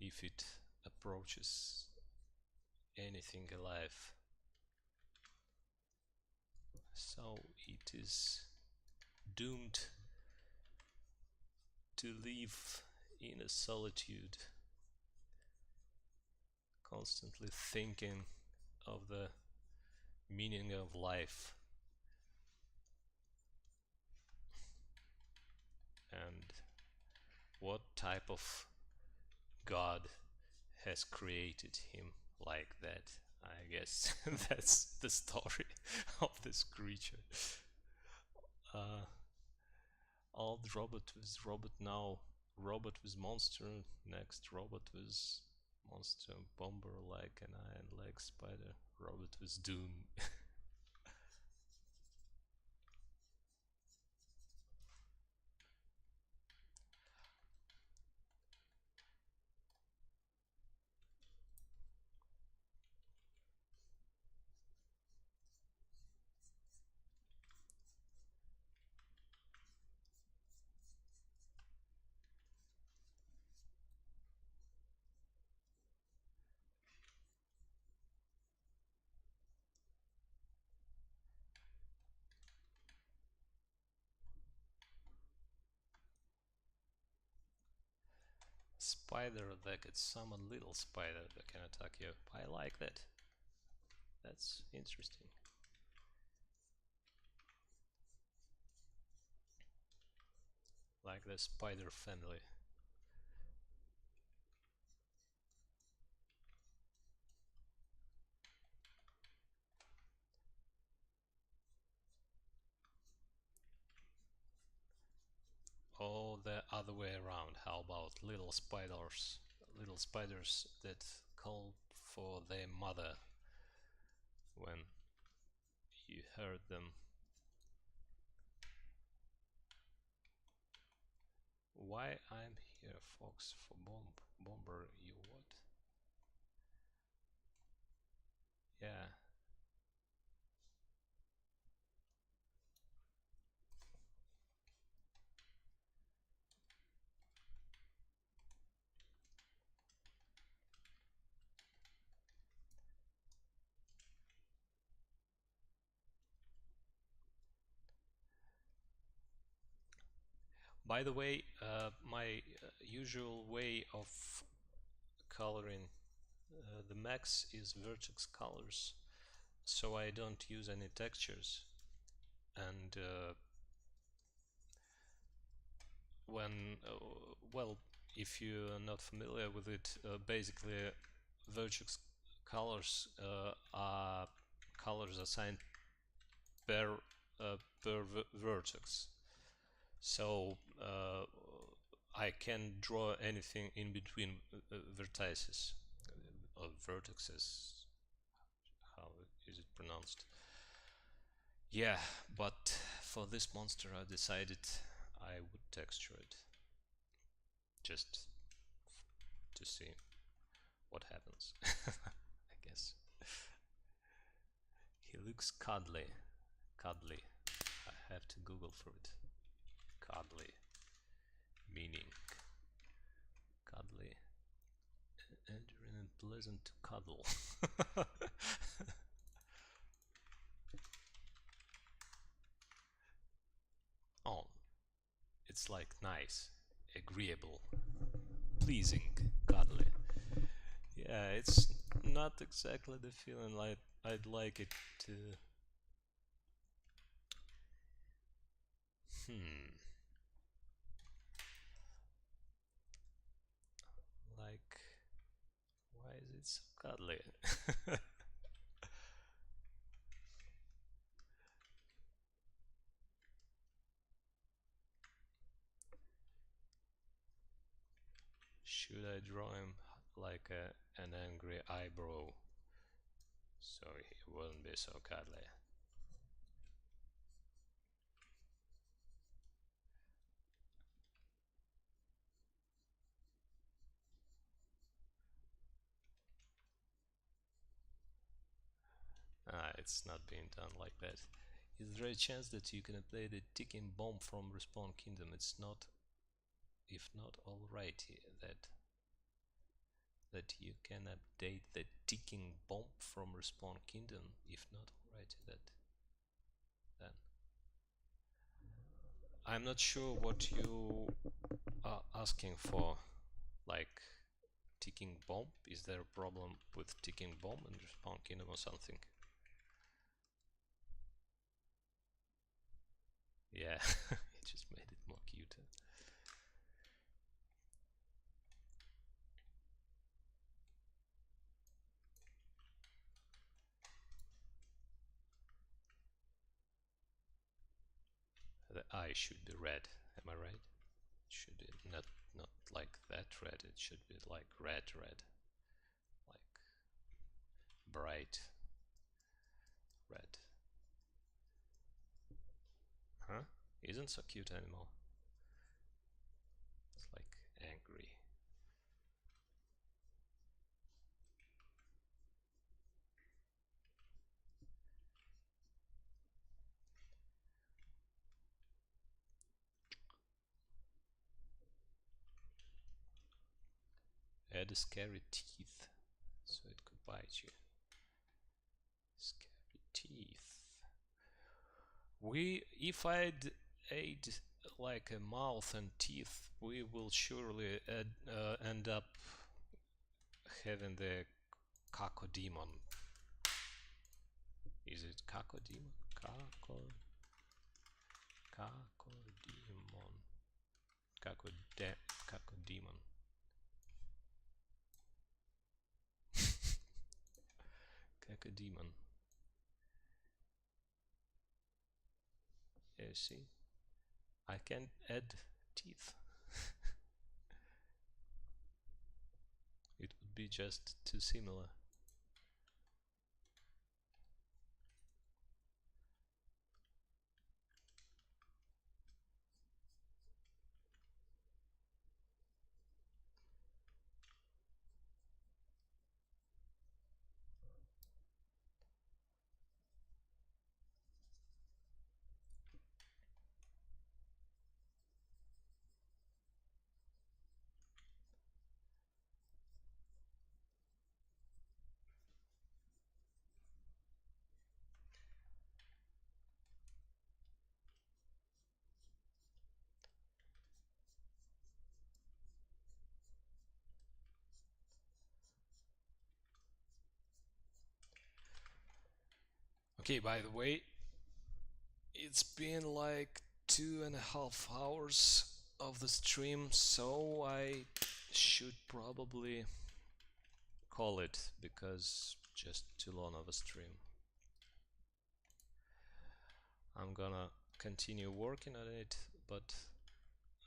if it approaches anything alive. So it is doomed to live in a solitude, constantly thinking of the meaning of life and what type of God has created him like that. I guess that's the story of this creature. Uh, old robot with robot now, robot with monster, next robot with monster bomber like an iron leg spider, robot with doom. Spider that could summon little spider that can attack you. I like that. That's interesting. Like the spider family. Or the other way around. How about little spiders? Little spiders that call for their mother when you heard them. Why I'm here, Fox, for bomber, you what? Yeah. By the way, my usual way of coloring the max is vertex colors, so I don't use any textures. And when well, if you're not familiar with it, basically vertex colors are colors assigned per vertex. So I can draw anything in between vertices or vertices. How is it pronounced? Yeah, but for this monster, I decided I would texture it just to see what happens. I guess he looks cuddly. Cuddly. I have to Google for it. Cuddly meaning cuddly, endearing and pleasant to cuddle. Oh, it's like nice, agreeable, pleasing, cuddly. Yeah, it's not exactly the feeling like I'd like it to. Hmm. Like, why is it so cuddly? Should I draw him like an angry eyebrow so he wouldn't be so cuddly? it's not being done like that. Is there a chance that you can update the ticking bomb from Respawn Kingdom? It's not, if not alrighty, that you can update the ticking bomb from Respawn Kingdom. If not alrighty, that then I'm not sure what you are asking for. Like ticking bomb? Is there a problem with ticking bomb in Respawn Kingdom or something? Yeah, it just made it more cuter. The eye should be red, am I right? It should be not like that red, it should be like red, like bright red. Huh? Isn't so cute anymore. It's like angry. Add scary teeth, so it could bite you. Scary teeth. If I'd add like a mouth and teeth, we will surely end up having the cacodemon. Is it cacodemon? Cacodemon. Cacodemon. Cacodemon. Yeah, see? I can add teeth. It would be just too similar. Okay, by the way, it's been like 2.5 hours of the stream, so I should probably call it because just too long of a stream. I'm gonna continue working on it, but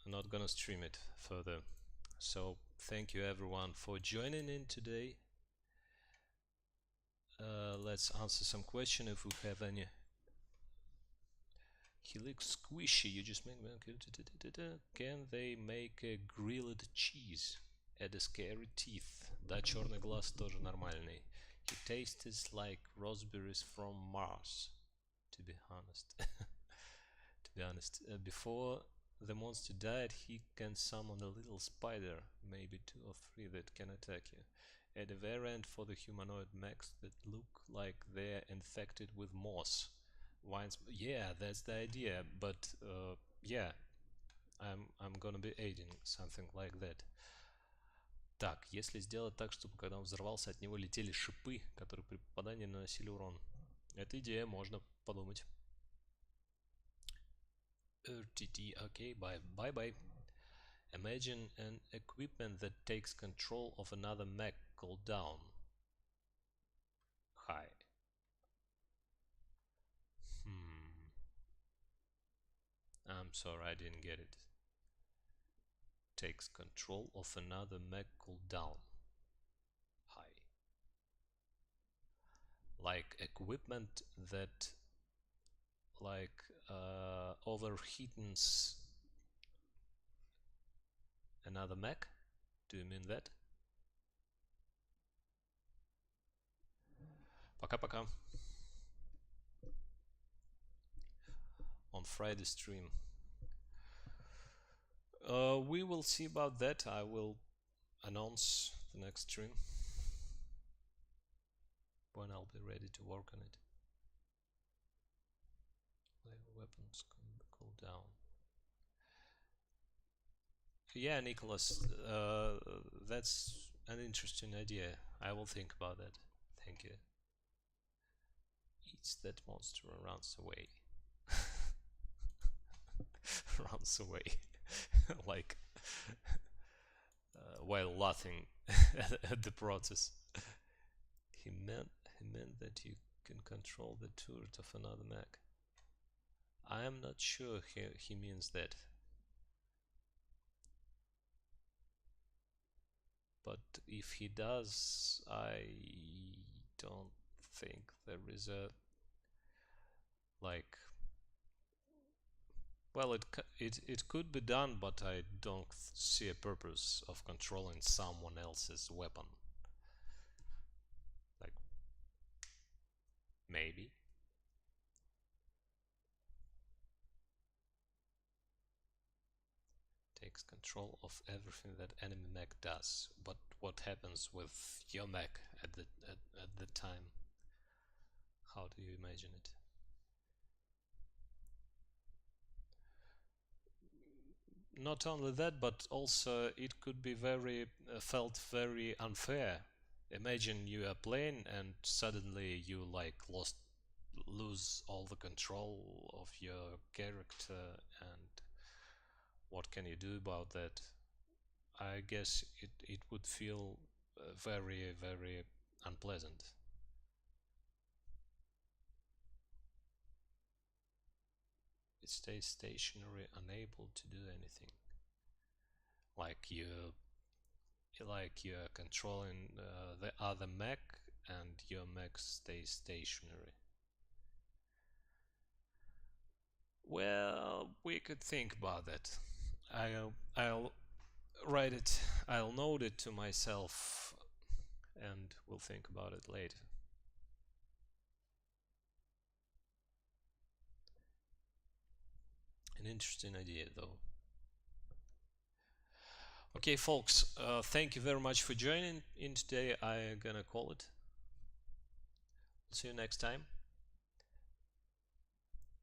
I'm not gonna stream it further. So thank you everyone for joining in today. Let's answer some question if we have any. He looks squishy. You just make. Can they make a grilled cheese? Add scary teeth. Да, черный глаз тоже нормальный. He tastes like raspberries from Mars. To be honest. To be honest, before the monster died, he can summon a little spider, maybe 2 or 3, that can attack you. Add a variant for the humanoid mechs that look like they're infected with moss. Yeah, that's the idea, but yeah, I'm gonna be adding something like that. Так, если сделать так, чтобы когда он взорвался, от него летели шипы, которые при попадании наносили урон. Эта идея, можно подумать. RTT, okay, bye. Imagine an equipment that takes control of another mech called down. Hi. I'm sorry, I didn't get it. Takes control of another mech called down. Hi. Like equipment that like overheats another mech? Do you mean that? Пока-пока. on Friday stream. We will see about that. I will announce the next stream when I'll be ready to work on it. Layer weapons can cool down. Yeah, Nicholas, that's an interesting idea. I will think about that. Thank you. Eats that monster and runs away. Runs away. Like while laughing at the process. He meant that you can control the turret of another mech. I am not sure he means that. But if he does, I don't think there is a like. Well, it could be done, but I don't see a purpose of controlling someone else's weapon. Like maybe takes control of everything that enemy mech does. But what happens with your mech at the time? How do you imagine it? Not only that, but also it could be very felt very unfair. Imagine you are playing and suddenly you like lose all the control of your character, and what can you do about that? I guess it would feel very unpleasant. It stays stationary, unable to do anything. Like you're controlling the other mech and your mech stays stationary. Well, we could think about that. I'll write it, I'll note it to myself, and we'll think about it later. An interesting idea, though. Okay, folks, thank you very much for joining in today. I'm gonna call it. See you next time.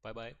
Bye bye.